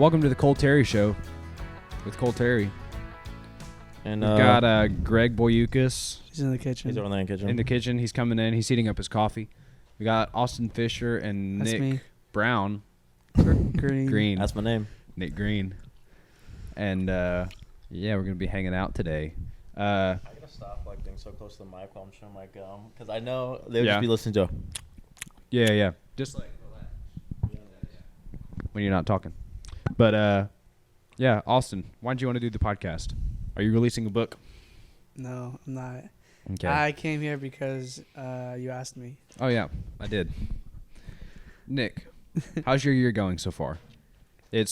Welcome to the Cole Terry Show with Cole Terry. And We've got Greg Bouyoucas. He's in the kitchen. He's over there in the kitchen. In the kitchen. He's coming in. He's heating up his coffee. We got Austin Fisher and That's Nick me. Brown. Green. That's my name. Nick Greene. And, yeah, we're going to be hanging out today. I gotta stop like being so close to the mic while I'm chewing my gum, because I know they'll Yeah. just be listening to. Yeah. Just like when you're not talking. But, yeah, Austin, why did you want to do the podcast? Are you releasing a book? No, I'm not. Okay. I came here because you asked me. Oh, yeah, I did. Nick, how's your year going so far?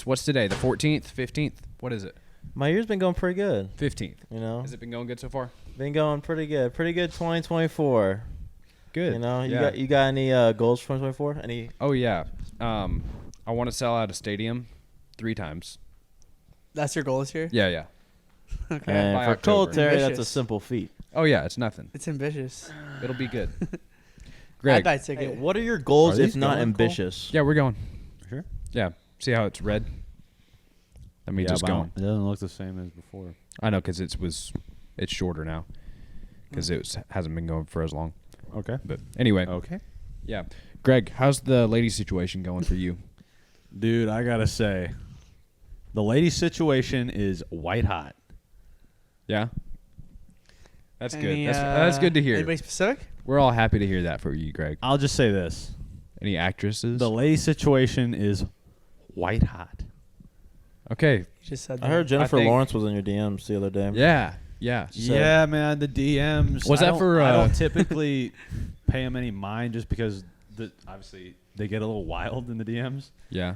What's today, the 14th, 15th? What is it? My year's been going pretty good. 15th. You know, Has it been going good so far? been going pretty good. Pretty good 2024. Good. You know, Yeah. you got any goals for 2024? Any? Oh, yeah. I want to sell out a stadium 3 times. That's your goal this year? Yeah. Okay. And by for Cole October. Terry, that's a Ambitious. simple feat. Oh, yeah, it's nothing. It's ambitious. It'll be good. I'd Greg. buy a Hey, ticket. what are your goals Are if these not going, ambitious? Yeah, we're going. Sure. Yeah. See how it's red? That means it's but going. it doesn't look the same as before. I know, because it's shorter now. Because hasn't been going for as long. Okay. But anyway, Okay. yeah. Greg, how's the lady situation going for you? Dude, I gotta say, the lady situation is white hot. Yeah? That's Any, good. That's good to hear. Anybody specific? We're all happy to hear that for you, Greg. I'll just say this: Any actresses? the lady situation is white hot. Okay. You just said that. I heard Jennifer think- Lawrence was in your DMs the other day. Yeah. So- Yeah, man, the DMs. Was that for, I don't typically pay them any mind, just because obviously they get a little wild in the DMs. Yeah.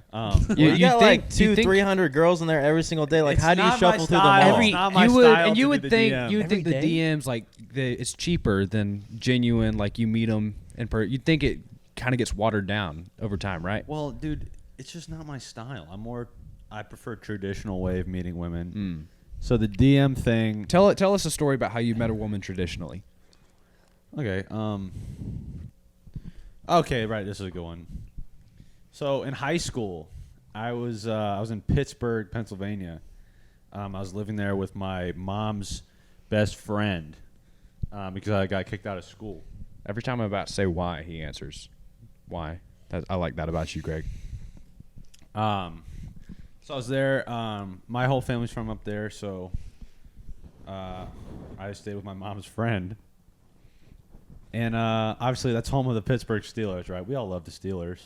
You got like you think- 200-300 girls in there every single day. Like, It's how do you not my shuffle through them style. all? It's not my you would, style and you to would do the think DM. you would think the Every day? DMs like it's cheaper than genuine. Like you meet them and you'd think it kind of gets watered down over time, right? Well, dude, it's just not my style. I prefer traditional way of meeting women. So the DM thing. Tell us a story about how you met a woman traditionally. Okay. Okay, right. This is a good one. So in high school, I was in Pittsburgh, Pennsylvania. I was living there with my mom's best friend because I got kicked out of school. Every time I'm about to say why, he answers why. I like that about you, Greg. So I was there. My whole family's from up there, so I stayed with my mom's friend. And obviously, that's home of the Pittsburgh Steelers, right? We all love the Steelers.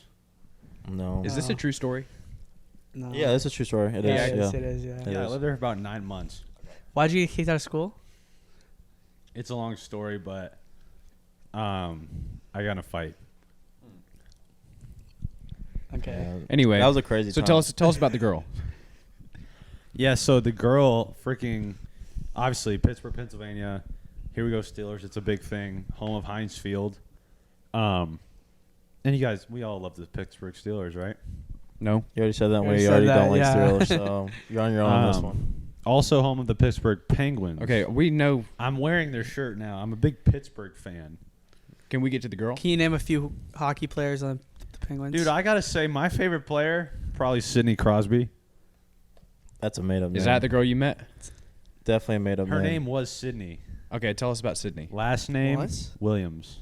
No. Is this a true story? No. Yeah, that's a true story. It is. Yeah, Yeah. it is. Yeah. It Yeah, I is. lived there for about 9 months. Why'd you get kicked out of school? It's a long story, but I got in a fight. Okay. Yeah. Anyway, That was a crazy so time. tell us about the girl. Yeah, so the girl, obviously, Pittsburgh, Pennsylvania. Here we go, Steelers. It's a big thing. Home of Heinz Field. And you guys, we all love the Pittsburgh Steelers, right? No. You already said that You when you already already said don't like that, yeah. Steelers, so you're on your own on this one. Also home of the Pittsburgh Penguins. Okay, we know. I'm wearing their shirt now. I'm a big Pittsburgh fan. Can we get to the girl? Can you name a few hockey players on the Penguins? Dude, I got to say, my favorite player, probably Sidney Crosby. That's a made-up name. Is that the girl you met? Definitely a made-up Her name. name was Sidney. Okay, tell us about Sydney. Last name, What? Williams.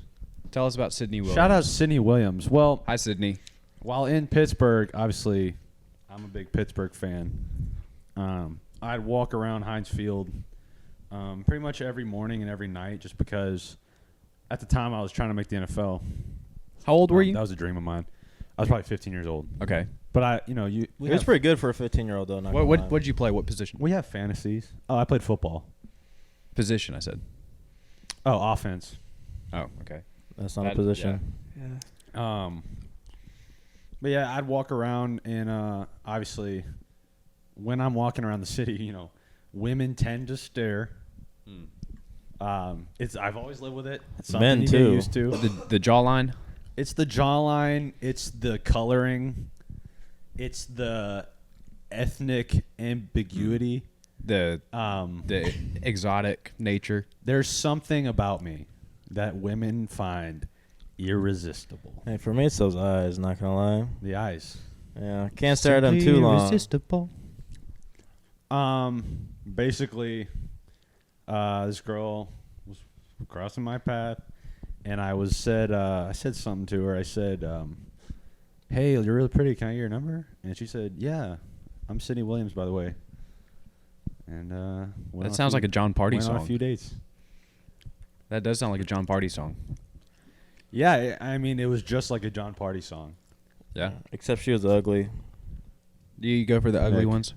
Tell us about Sydney Williams. Shout out Sidney Williams. Well, Hi, Sydney. while in Pittsburgh, obviously, I'm a big Pittsburgh fan. I'd walk around Heinz Field pretty much every morning and every night just because at the time I was trying to make the NFL. How old were you? That was a dream of mine. I was probably 15 years old. Okay. But It was pretty good for a 15-year-old, though. What did you play? What position? we have fantasies. Oh, I played football. Position, I said. Oh, offense. Oh, okay. That's not That- a position. Yeah. But yeah, I'd walk around and obviously when I'm walking around the city, women tend to stare. I've always lived with it. It's something Men, you too. get used to. The jawline. It's the jawline. It's the coloring. It's the ethnic ambiguity. The Um, the exotic nature. there's something about me that women find irresistible. Hey, for me, it's those eyes, not going to lie. The eyes. Yeah, can't stare at them too long. Irresistible. Basically, this girl was crossing my path, and I said something to her. I said, "Hey, you're really pretty. Can I get your number?" And she said, "Yeah, I'm Sydney Williams, by the way." And That sounds like a John Party went on a song. few dates. That does sound like a John Party song. Yeah, I mean, it was just like a John Party song. Yeah. Except she was ugly. Do you go for the ugly Nick. ones?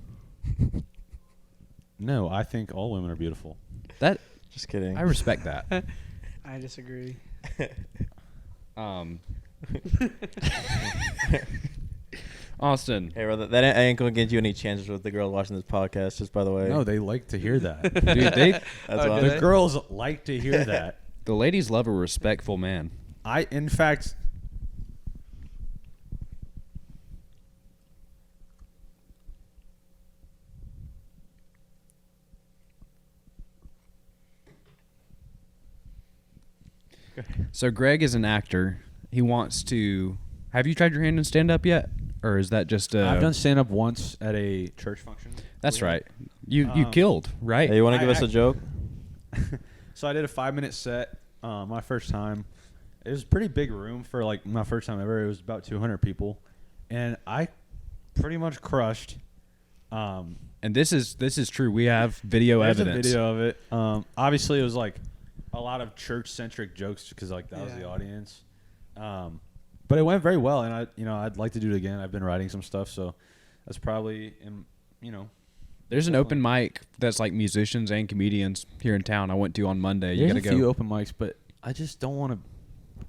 No, I think all women are beautiful. That Just kidding. I respect that. I disagree. Austin. Hey, brother, that ain't gonna get you any chances with the girl watching this podcast. Just by the way. No, they like to hear that. Dude, they That's Oh, why. do The they? girls like to hear that. the ladies love a respectful man. In fact, So Greg is an actor. He wants to. Have you tried your hand in stand up yet, or is that just? I've done stand up once at a church function. That's right. You killed, right? Hey, you want to I give us a act- joke? So I did a 5-minute set. My first time. It was a pretty big room for like my first time ever. It was about 200 people, and I pretty much crushed. And this is true. We have video There's evidence. a video of it. Obviously, it was like a lot of church-centric jokes because like that was the Yeah. audience. But it went very well, and I'd like to do it again. I've been writing some stuff, so that's probably There's an open mic that's like musicians and comedians here in town. I went to on Monday. You There's gotta a go. few open mics, but I just don't want to.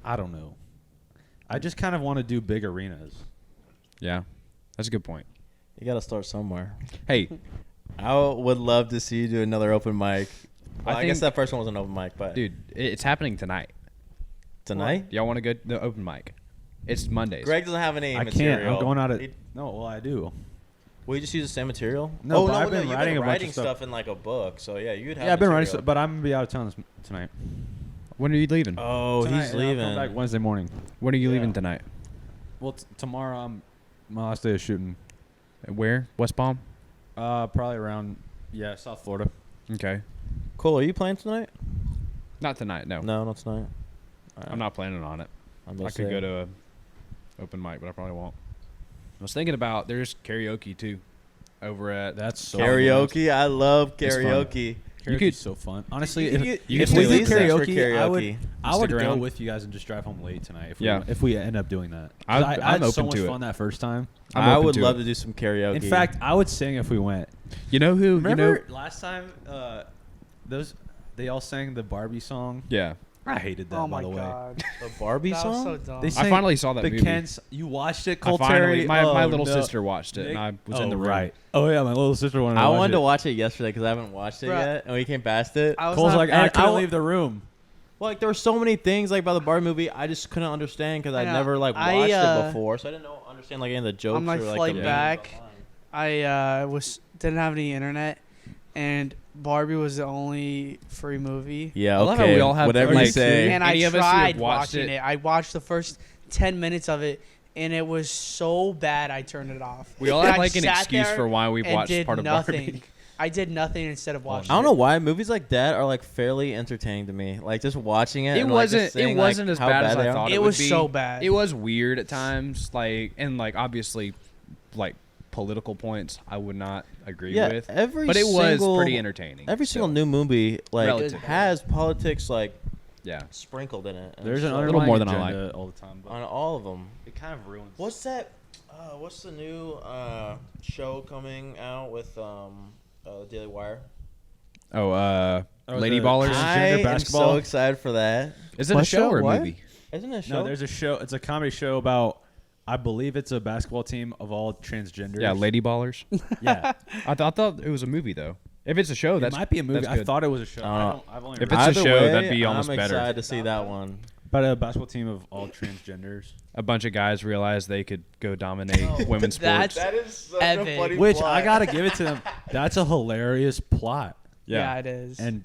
I don't know. I just kind of want to do big arenas. Yeah, that's a good point. You gotta start somewhere. Hey, I would love to see you do another open mic. Well, I guess think- that first one was an open mic, but dude, it's happening tonight. tonight, Y'all want to go to the open mic? It's Mondays. Greg doesn't have any I material. can't. I'm going out at. He- No, well, I do. Will you just use the same material? No, oh, but no, I've no, been you've writing been a bunch of writing stuff. stuff in like a book, so yeah, you'd have. Yeah, I've been writing material. stuff, but I'm gonna be out of town tonight. When are you leaving? Oh, Tonight, he's and I'll leaving. come back Wednesday morning. When are you yeah. leaving tonight? Well, tomorrow my last day of shooting. Where? West Palm. Probably around South Florida. Okay. Cool. Are you playing tonight? Not tonight. No. No, not tonight. I'm not planning on it. I'm I could go to a open mic, but I probably won't. I was thinking about there's karaoke too, over at That's so karaoke. I love It's fun. karaoke. You could so fun. Honestly, if you if could we stay did late. karaoke, I would Stick go around. with you guys and just drive home late tonight. Yeah. If we end up doing that, 'Cause I'm I had so open much to it. fun that first time. I'm I open would to love it. to do some karaoke. In fact, I would sing if we went. You know who? Remember last time? They all sang the Barbie song. Yeah. I hated that. Oh by my the way, god. the Barbie That was song. so dumb. They I sang finally saw that the movie. Ken's. You watched it, I Cole finally, Terry? my Oh, little no. sister watched it, and I was in the room. Right. Oh yeah, my little sister wanted. I to watch wanted it. to watch it yesterday because I haven't watched it Bruh. yet, and we came past it. I was Cole's not- like, and I couldn't I- leave the room. Well, like there were so many things like about the Barbie movie I just couldn't understand because I I'd know. never like I, watched uh, it before, so I didn't understand like any of the jokes on my or like flight the back, meanings I didn't have any internet, and Barbie was the only free movie. Yeah, I love how okay. we all have whatever like, you say. And Any I of us who have tried watched watching it- it. I watched the first 10 minutes of it, and it was so bad I turned it off. We all And have I like an sat excuse there for why we've and watched did part of nothing. Barbie. I did nothing instead of watching. I don't know why movies like that are like fairly entertaining to me. Like just watching it. It and, like, wasn't. just seeing, It wasn't like, as how bad as they I are. thought It it was would be. so bad. It was weird at times, like obviously, like political points I would not agree Yeah, with. every But it was single- pretty entertaining. Every single so, new movie like Relatively. has politics like Yeah. sprinkled in it. And There's it's an like- little more underlying than I agenda all the time, but on all of them. it kind of ruins. What's that? What's the new show coming out with Daily Wire? Oh, Lady the Ballers. I am basketball? so excited for that. Is it a What show or a What? movie? Isn't it a show? No, there's a show. It's a comedy show about. I believe it's a basketball team of all transgenders. Yeah, Lady Ballers. Yeah, I thought it was a movie though. If it's a show, it that's might be a movie. that's I good. thought it was a show. I don't know. I've only If read it's a Either show, way, that'd be almost I'm better. excited to see that one. about a basketball team of all transgenders. A bunch of guys realized they could go dominate women's That's- sports. That is such Evan. a funny Which plot. I gotta give it to them. That's a hilarious plot Yeah, it is. and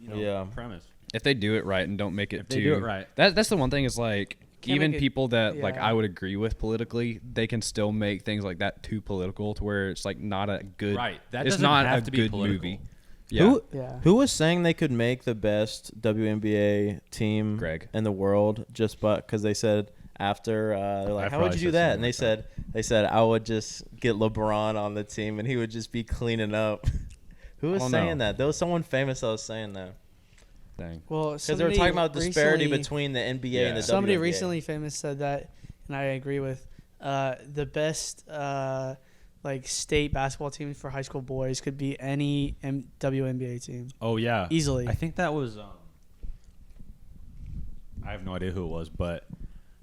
Yeah. premise. If they do it right and don't make it If they too do it right. That's the one thing is like Can't even make it- people that like yeah. I would agree with politically, they can still make things like that too political to where it's like not a good. Right. That it's doesn't not have a to be good political. movie. Yeah. Yeah. Who was saying they could make the best WNBA team Greg. in the world just because they said after they're like, I how would probably you do said that? something And they like said I would just get LeBron on the team and he would just be cleaning up. Who was don't saying know. that? There was someone famous that was saying that Dang. Well, because they were talking about disparity between the NBA and the Yeah. WNBA. Somebody recently famous said that, and I agree with the best like state basketball team for high school boys could be any WNBA team Oh yeah, easily. I think that was. I have no idea who it was, but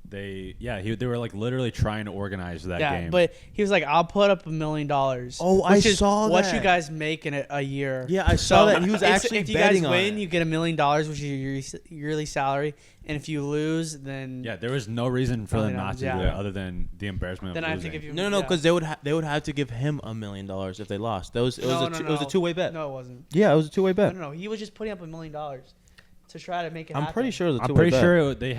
they were like literally trying to organize that yeah, game. but he was like, "I'll put up $1 million." Oh, I which is saw what that. you guys make in a year. Yeah, I saw that. He was it's- actually if you betting guys on win, it. you get $1 million, which is your yearly salary, and if you lose, then yeah, there was no reason for them not to Yeah. do that other than the embarrassment then of I losing. think if you No, yeah. because they would have to give him $1 million if they lost. It was a two-way bet. No, it wasn't. Yeah, it was a two-way bet. No, he was just putting up $1 million to try to make it. I'm happen. pretty sure it was a I'm two-way pretty bet. sure they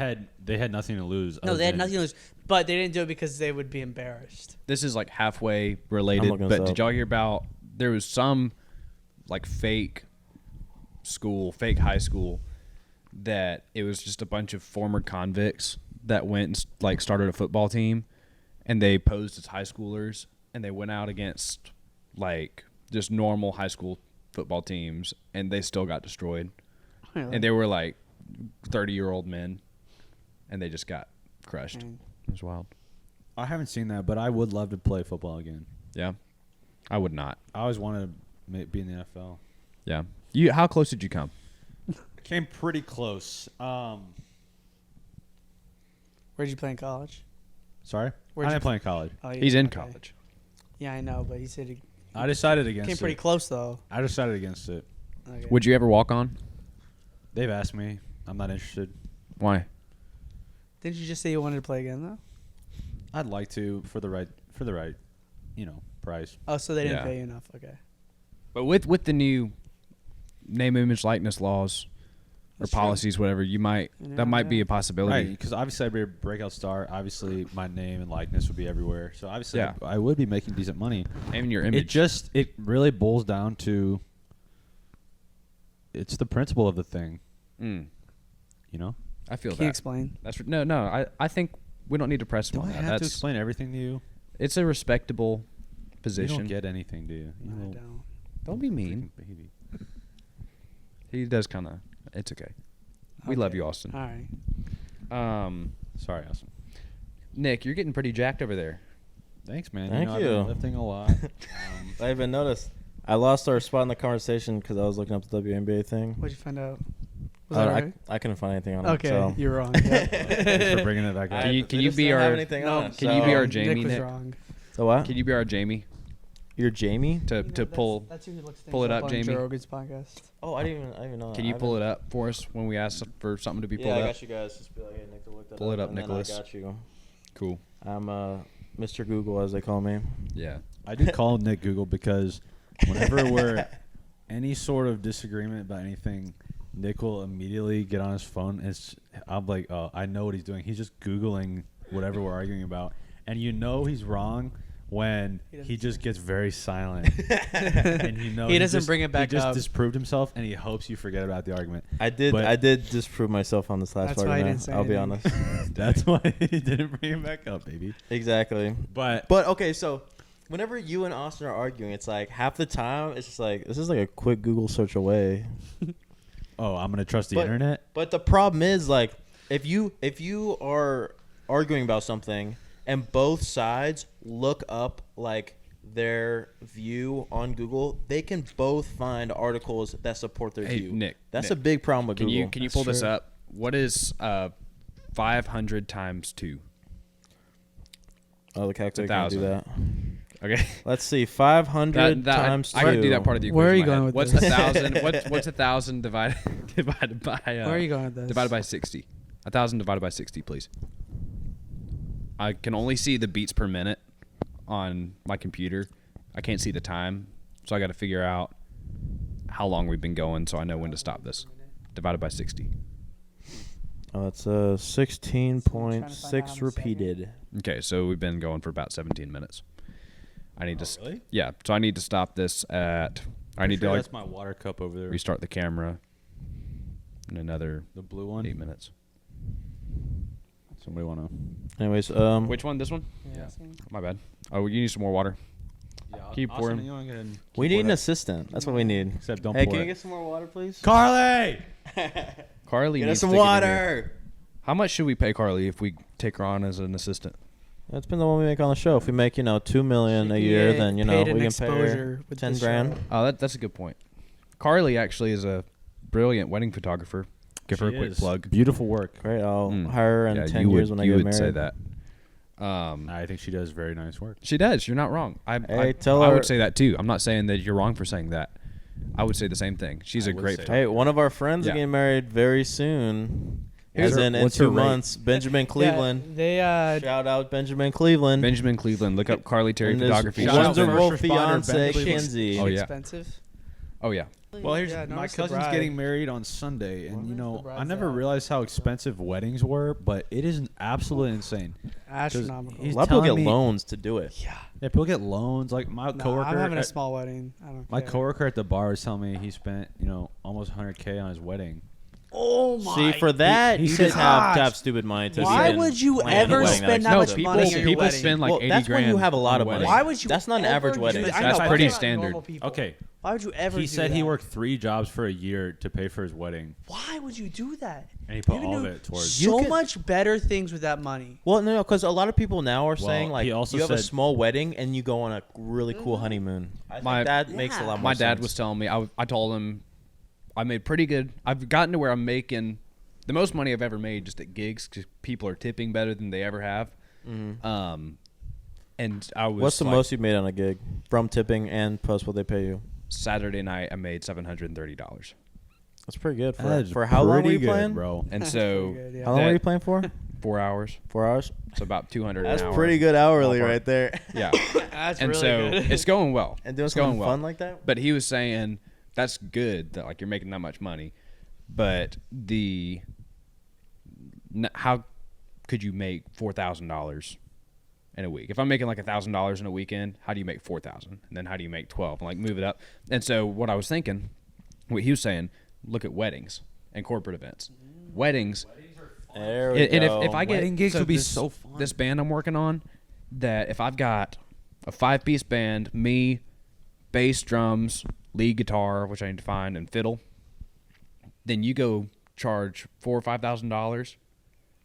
had nothing to lose. No, other they had than- nothing to lose, but they didn't do it because they would be embarrassed. This is like halfway I'm related, looking but this did up. y'all hear about there was some like fake high school that it was just a bunch of former convicts that went and like started a football team and they posed as high schoolers and they went out against like just normal high school football teams and they still got destroyed. Really? And they were like 30-year-old men and they just got crushed. Dang. It was wild. I haven't seen that, but I would love to play football again. Yeah. I would not. I always wanted to be in the NFL. Yeah. How close did you come? Came pretty close. Where'd you play in college? Sorry, Where'd I you didn't play in college. Oh, you He's did, in okay. college. Yeah, I know, but he said he I decided against came it. pretty close though. I decided against it. Okay. Would you ever walk on? They've asked me. I'm not interested. Why? Didn't you just say you wanted to play again though? I'd like to for the right, price. Oh, so they didn't Yeah. pay you enough. Okay. But with the new name, image, likeness laws or That's true. policies, whatever, you might Yeah, that might be yeah. a possibility. Right, because obviously I'd be a breakout star. Obviously, my name and likeness would be everywhere. So obviously, Yeah. I would be making decent money. And your image. It really boils down to it's the principle of the thing. Mm, You know? I feel Can you that. explain? That's no. I think we don't need to press Do on I that. have to That's explain everything to you? it's a respectable You position. don't get anything, do you? No, I little don't. Don't be mean. freaking baby. He does kind of. It's okay. We love Okay. you, Austin. All right. Sorry, Austin. Nick, you're getting pretty jacked over there. Thanks, man. Thank I've you. been lifting a lot. I even noticed. I lost our spot in the conversation because I was looking up the WNBA thing. What'd you find out? Was that right? I couldn't find anything on Okay, it. So. you're wrong. Yeah. Thanks for bringing it back up. Can you- They can you just be don't have our- anything No, on it, can you be so- our Jamie, Nick was Nick? wrong. So what? Can you be our Jamie You're Jamie? to pull? That's who looks pull it things up, on Jamie? Joe Rogan's podcast. Oh, I didn't even know. Can you pull it up for us when we ask for something to be pulled Yeah, I up? got you guys. Just be like, hey, Nick, to look that Pull it up, and then Nicholas. I got you. Cool. I'm Mr. Google, as they call me. Yeah. I do call Nick Google because whenever we're any sort of disagreement about anything, Nick will immediately get on his phone. I'm like, oh, I know what he's doing. He's just Googling whatever we're arguing about. And you know he's wrong when he just gets very silent. And you know He doesn't just- bring it back He just up. disproved himself, and he hopes you forget about the argument. I did. But- I did disprove myself on this last That's why I argument. didn't say I'll be anything. honest. That's why he didn't bring him back up, baby. Exactly. But But okay, so whenever you and Austin are arguing, it's like half the time it's just like this is like a quick Google search away. oh, I'm gonna trust the But- internet. But the problem is like if you are arguing about something and both sides look up like their view on Google, they can both find articles that support their Hey, view. Nick, That's Nick, a big problem with Can Google. you pull this up? What is 500 times 2? Oh, the calculator can do 1,000. that. Okay. Let's see, 500 times 2. I can do that part of the equation. Where are you in my going head. with What's this? 1,000? What's 1,000 divided by? Where are you going with this? Divided by 60. 1,000 divided by 60, please. I can only see the beats per minute on my computer. I can't see the time, so I got to figure out how long we've been going, so I know when to stop this. Divided by 60. Oh, it's trying to 16.6 find out repeated. Okay, so we've been going for about 17 minutes. I need to. Really? Yeah, so I need to stop this at. I need to like That's my water cup over there. restart the camera in another The blue one. 8 minutes. Somebody want to? Anyways, Which one? This one? Yeah. My bad. Oh, you need some more water. Yeah, Keep pouring. we need an assistant. That's what we need. Except don't Hey, pour can you it. get some more water, please? Carly! Carly Get needs us some to get in here. water. How much should we pay Carly if we take her on as an assistant? That's been the one we make on the show. If we make, $2 million a year, then we can pay her 10 grand. Oh, that's a good point. Carly actually is a brilliant wedding photographer. Give her a She quick is. plug. Beautiful work. Great. I'll Mm. hire her in Yeah, 10 you years would, when I you get would married. say that. I think she does very nice work. She does. You're not wrong. Hey, tell I her- would say that too. I'm not saying that you're wrong for saying that. I would say the same thing. She's I a would great say photographer. Hey, one of our friends Yeah. are getting married very soon. Who's As her- in what's her 2 rate? months. Benjamin Cleveland. Yeah, they Shout out Benjamin Cleveland. Benjamin Cleveland. Look up Carly Terry And his Photography. Shout out wonderful first responder Ben fiance, Cleveland. Kenzie. Oh, yeah. expensive. Oh yeah. Well, here's Yeah, my notice the cousin's bride. getting married on Sunday, and Where's the bride's I never at? realized how expensive weddings were, but it is absolutely insane. Astronomical. A he's lot of people telling get me- loans to do it. Yeah. Yeah, people get loans. Like my No, coworker, I'm having a at- small wedding. I don't my care. coworker at the bar was telling me he spent almost 100K on his wedding. Oh my. See, for that, he you said- just have to Gosh. have stupid money to Why even would you plan a ever wedding spend that No, much people money on your people wedding? spend like Well, 80 that's when grand. you have a lot on of money. weddings. Why would you? That's not an ever average do wedding. that? I That's know, pretty I'm talking about standard. normal people. Okay, Why would you ever? he do said that? he worked 3 jobs for a year to pay for his wedding, Why would you do that? and he put You can all of do it towards. You so can- much better things with that money. Well, no, because a lot of people now are saying Well, like he also you have a said- small wedding and you go on a really cool honeymoon. I think My- that makes a lot more My dad sense. was telling me. I told him I made pretty good. I've gotten to where I'm making the most money I've ever made just at gigs because people are tipping better than they ever have. And I was. What's the like, most you've made on a gig from tipping and plus what they pay you? Saturday night I made $730, That's pretty good That is for how long were pretty you good, playing, bro? and That's so pretty good, yeah. How long were that- you playing for? 4 hours. 4 hours. So about 200 That's an hour. pretty good hourly Ballpark. right there. Yeah, That's and really so good. it's going well. And doing it's going something well. fun like that. But he was saying that's good that like you're making that much money, but how could you make $4,000 in a week? If I'm making like $1,000 in a weekend, how do you make 4,000? And then how do you make 12? And like move it up. And so what I was thinking, what he was saying, look at weddings and corporate events. Weddings. There we And go. if I get Wedding gigs would be this- so fun. This band I'm working on, that if I've got a 5-piece band, me, bass, drums, lead guitar, which I need to find, and fiddle, then you go charge $4,000 or $5,000,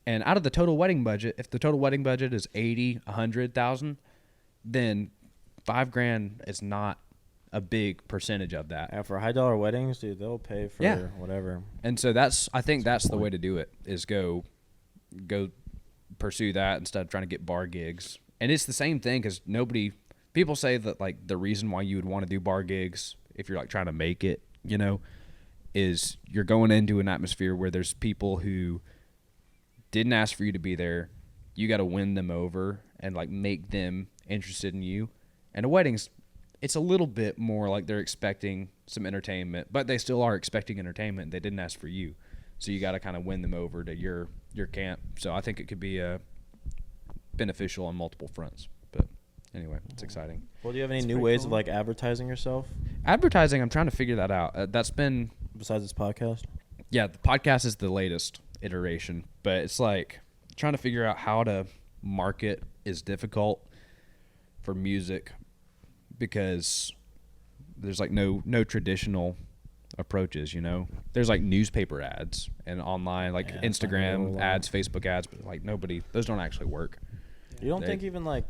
and out of the total wedding budget, if the total wedding budget is 80, 100,000, then $5,000 is not a big percentage of that. Yeah, for $high weddings, dude, they'll pay for Yeah. whatever. And so I think that's the way to do it, is go pursue that instead of trying to get bar gigs. And it's the same thing because people say that like the reason why you would want to do bar gigs if you're like trying to make it, is you're going into an atmosphere where there's people who didn't ask for you to be there. You got to win them over and like make them interested in you. And a wedding's, it's a little bit more like they're expecting some entertainment, but they still are expecting entertainment. They didn't ask for you. So you got to kind of win them over to your camp. So I think it could be beneficial on multiple fronts. But anyway, it's exciting. Well, do you have any That's new pretty ways cool. of like advertising yourself Advertising, I'm trying to figure that out. That's been, besides this podcast? yeah, the podcast is the latest iteration, but it's like trying to figure out how to market is difficult for music because there's like no traditional approaches, There's like newspaper ads and online, like Yeah, it's not gonna Instagram roll out. ads, Facebook ads, but like those don't actually work. You don't They- think even like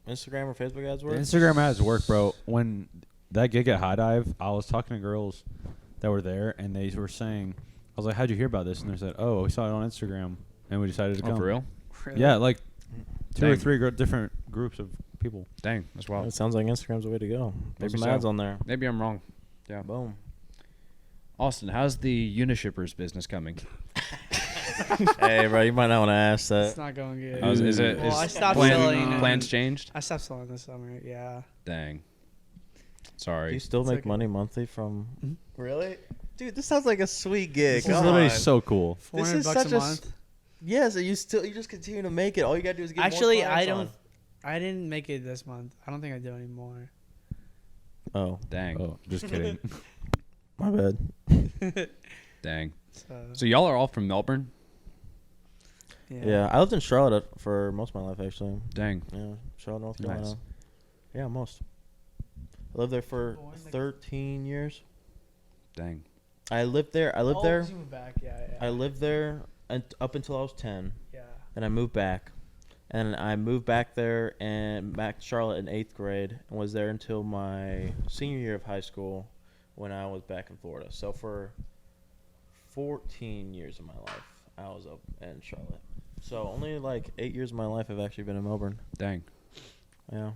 Instagram or Facebook ads work? Instagram ads work, bro. When that gig at High Dive, I was talking to girls that were there, and they were saying, I was like, how'd you hear about this? And they said, oh, we saw it on Instagram, and we decided to come. Oh, for real? Yeah, like 2 or Dang. 3 different groups of people. Dang, that's Well, wild. it sounds like Instagram's the way to go. Put Maybe some so. ads on there. Maybe I'm wrong. Yeah. Boom. Austin, how's the Unishippers business coming? Hey, bro, you might not want to ask It's that. not going good. Is it? Well, is I stopped plan- selling. Plans changed? I stopped selling this summer. Yeah. Dang. Do Sorry. you still It's make okay. money monthly from? Really? Dude, this sounds like a sweet gig. This is Come literally on. so cool. This $400 is such a a month. Yeah, so you just continue to make it. All you gotta do is get Actually, more I clients don't. I didn't make it this month. I don't think I do anymore. on. Oh, Dang. Oh, just kidding. my bad. Dang. So So y'all are all from Melbourne? Yeah, I lived in Charlotte for most of my life, actually. Dang. Yeah, Charlotte, North Nice. Carolina. Yeah, most. I lived there for Born, like- 13 years. Dang. I lived there. I lived there. You moved back. Yeah. I lived there up until I was 10. Yeah. Then I moved back. And I moved back there and back to Charlotte in 8th grade and was there until my senior year of high school when I was back in Florida. So for 14 years of my life, I was up in Charlotte. So only like 8 years of my life I've actually been in Melbourne. Dang. Yeah.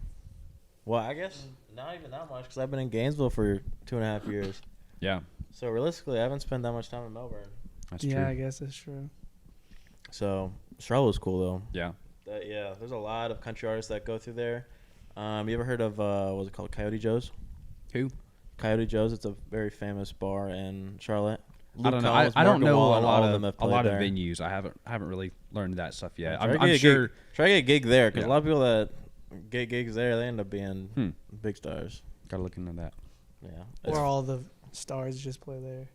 Well, I guess not even that much because I've been in Gainesville for 2.5 years. Yeah. So realistically, I haven't spent that much time in Melbourne. That's Yeah, true. I guess that's true. So Charlotte was cool though. Yeah. Yeah, there's a lot of country artists that go through there. You ever heard of what's it called, Coyote Joe's? Who? Coyote Joe's. It's a very famous bar in Charlotte. I don't know. Luke Combs, I don't Morgan know Wallen, a all lot them of have played there. venues. I haven't really learned that stuff yet. Try to I'm get a sure. Try to get a gig there because Yeah. a lot of people that get gigs there, they end up being Hmm. big stars. Gotta look into that. Yeah. Or all the stars just play there.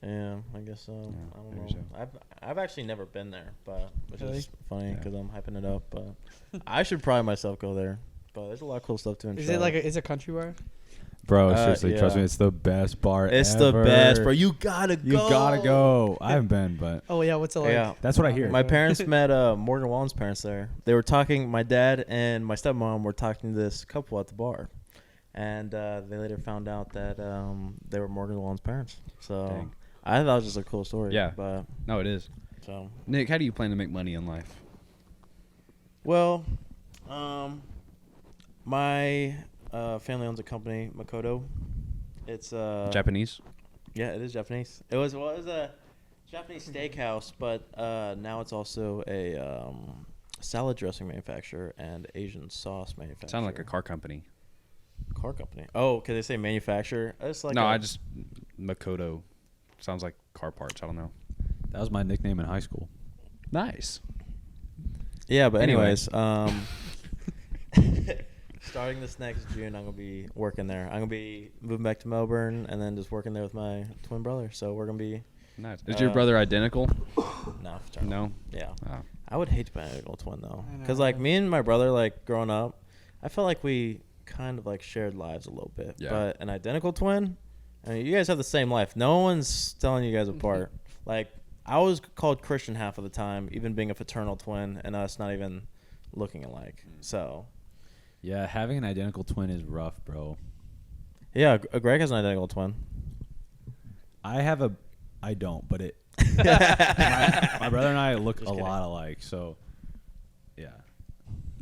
Yeah, I guess so. Yeah, I don't maybe know. so. I've actually never been there, but which Really? is funny Yeah. because I'm hyping it up. But I should probably myself go there. But there's a lot of cool stuff too in Is Charlotte. it like it's a country bar? Bro, seriously, trust yeah. me, it's the best bar It's ever. the best, bro. You gotta go. You gotta go. I haven't been, but Oh yeah, what's it like? Yeah. that's what I hear. My parents met Morgan Wallen's parents there. They were talking. My dad and my stepmom were talking to this couple at the bar, and they later found out that they were Morgan Wallen's parents. So Dang. I thought it was just a cool story. Yeah. But No, it is. so Nick, how do you plan to make money in life? well, my family owns a company, Makoto. It's Japanese? Yeah, it is Japanese. It was a Japanese steakhouse, but now it's also a salad dressing manufacturer and Asian sauce manufacturer. Sound like a car company. Car company. Oh, because they say manufacturer. It's like Makoto. Sounds like car parts. I don't know. that was my nickname in high school. Nice. Yeah, but Anyway. anyways, starting this next June, I'm gonna be working there. I'm gonna be moving back to Melbourne and then just working there with my twin brother. So we're gonna be Nice. Is your brother identical? fraternal. No. Yeah. Oh. I would hate to be an identical twin though, I know. because like me and my brother, like growing up, I felt like we kind of like shared lives a little bit. Yeah. But an identical twin, I mean, you guys have the same life. No one's telling you guys apart. Like I was called Christian half of the time, even being a fraternal twin, and us not even looking alike. So Yeah, having an identical twin is rough, bro. yeah, Greg has an identical twin. I don't, but it. my brother and I look Just a kidding. lot alike, so yeah.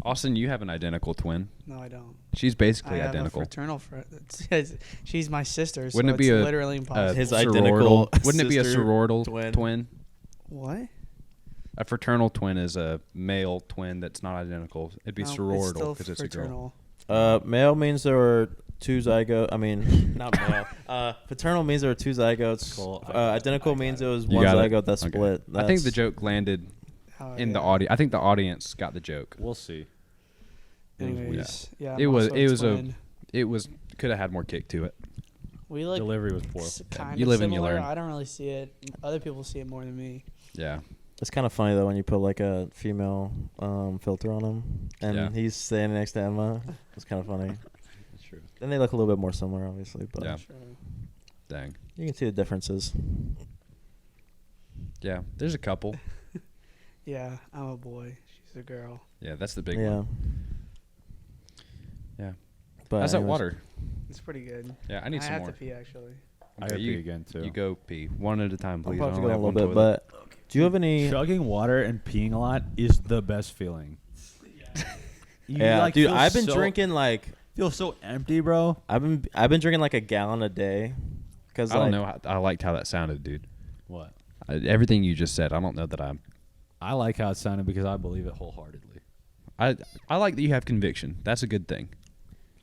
Austin, you have an identical twin. No, I don't. She's basically I have identical. a fraternal friend. She's my sister. So Wouldn't it be it's a- literally impossible? His Sororal- identical Wouldn't it be a sister sororal twin. twin? What? A fraternal twin is a male twin that's not identical. It'd be No, sororal still because it's a girl. fraternal. Male means there were two zygotes. I mean, not male. Paternal means there were two zygotes. Cool. Identical means it was You one got it. zygote that Okay. split. I think the That's- joke landed Oh, in the yeah. audience. I think the audience got the joke. We'll see. Anyways, yeah. It I'm was- also it was a- twin. It was could have had more kick to it. We like Delivery was poor. kind You of live and you similar. learn. I don't really see it. Other people see it more than me. Yeah. It's kind of funny though when you put like a female filter on him, and Yeah. he's standing next to Emma. It's kind of funny. That's true. Then they look a little bit more similar, obviously, but Yeah. Sure. Dang. you can see the differences. Yeah. There's a couple. Yeah, I'm a boy. She's a girl. Yeah, that's the big yeah. one. Yeah. But How's that anyways, water? It's pretty good. Yeah, I need some have more. to pee actually. I Okay, gotta you, pee again too. You go pee one at a time, I'm please. about I to only go a have little one bit, toilet. but do you have any? Chugging water and peeing a lot is the best feeling. You, Yeah, like, dude, feel I've been so- drinking like Feel so empty, bro. I've been drinking like a gallon a day. Cause I like, don't know. I liked how that sounded, dude. What? Everything you just said. I don't know that I'm. I like how it sounded because I believe it wholeheartedly. I like that you have conviction. That's a good thing.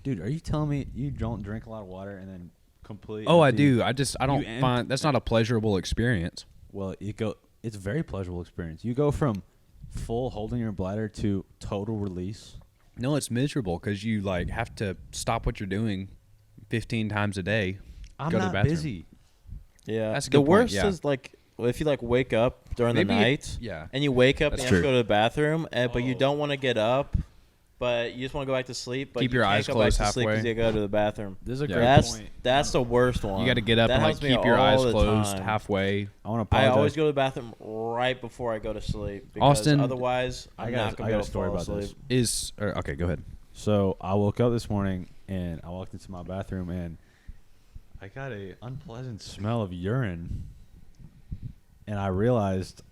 Dude, are you telling me you don't drink a lot of water and then completely? Oh, I empty? do. I don't You find that's not a pleasurable experience. Well, it's a very pleasurable experience. You go from full holding your bladder to total release? No, it's miserable because you like have to stop what you're doing 15 times a day. I'm Go to the not bathroom. busy. Yeah, That's a the good point, worst yeah. is like if you like wake up during Maybe the night, yeah. and you wake up That's and you have to true. go to the bathroom, but you Oh. don't want to get up, but you just want to go back to sleep. But Keep you your can't eyes go closed back to sleep halfway. because you go to the bathroom. This is a Yeah. great That's point. that's the worst one. You got to get up That and like helps me keep your eyes all the closed time. halfway. I want to I apologize. always go to the bathroom right before I go to sleep because Austin- otherwise I I'm got not a- gonna I got be able a to story fall about asleep. this. Okay, go ahead. So I woke up this morning and I walked into my bathroom and I got a unpleasant smell of urine, and I realized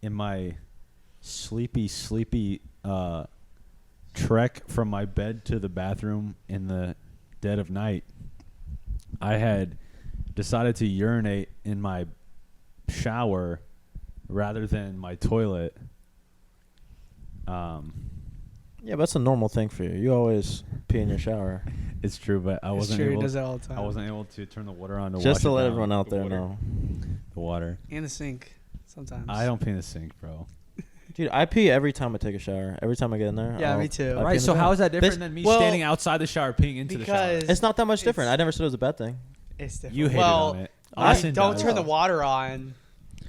in my sleepy trek from my bed to the bathroom in the dead of night, I had decided to urinate in my shower rather than my toilet. Yeah, but that's a normal thing for you. You always pee in your shower. It's true, but I It's wasn't true, he able. does that all the time. I wasn't able to turn the water on to Just wash to it let down. everyone out The there water. know. The water. In the sink sometimes. I don't pee in the sink, bro. Dude, I pee every time I take a shower. Every time I get in there. Yeah, me too. I pee in Right, the so bath. how is that different This- than me well, standing outside the shower peeing into the shower? Because It's not that much different. It's- I never said it was a bad thing. it's different. You hated well, on it. I Austin don't does. turn the water on.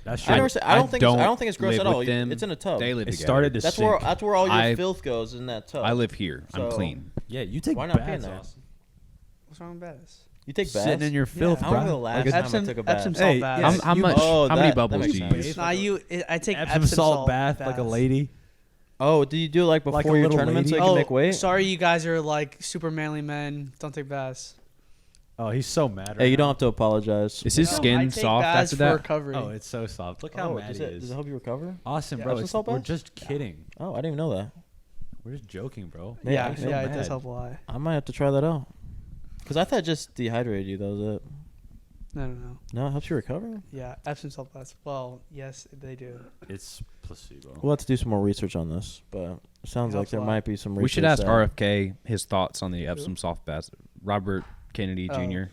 That's I true. never said. I don't think it's gross live at all. with them. It's in a tub. They live It together. started to That's sink. where all your I- filth goes in that tub. I live here. I'm So- clean. Yeah, you take Why not pee in baths, there? Austin. What's wrong with baths? You take baths. Sitting in your filth, I don't remember the bro. last Like a- time I Epsom- took a bath. Epsom salt Hey, baths. yes, How you- much? Oh, how many that bubbles makes do you sense. use? Nah, I take Epsom salt bath like a baths. lady. Oh, did you do it like Like a before your little tournament so lady? you Oh, can make weight? sorry, you guys are like super manly men. Don't take baths. Oh, he's so mad. Hey, right you don't now. have to apologize. Is his No, I skin take soft baths after for that? recovery. Oh, it's so soft. Look how mad does he it is. help you recover? Awesome, Yeah. bro. Epsom salt We're baths? just kidding. Oh, I didn't even know that. We're just joking, bro. Man, yeah, I'm so it does mad. help a lot. I might have to try that out. Because I thought it just dehydrated you. That was it. No. No, it helps you recover? Yeah, Epsom salt baths. Well, yes, they do. It's placebo. We'll have to do some more research on this, but it sounds It like helps a there lot. might be some research. We should ask that- RFK his thoughts on the Epsom soft baths. Robert Kennedy Oh. Jr.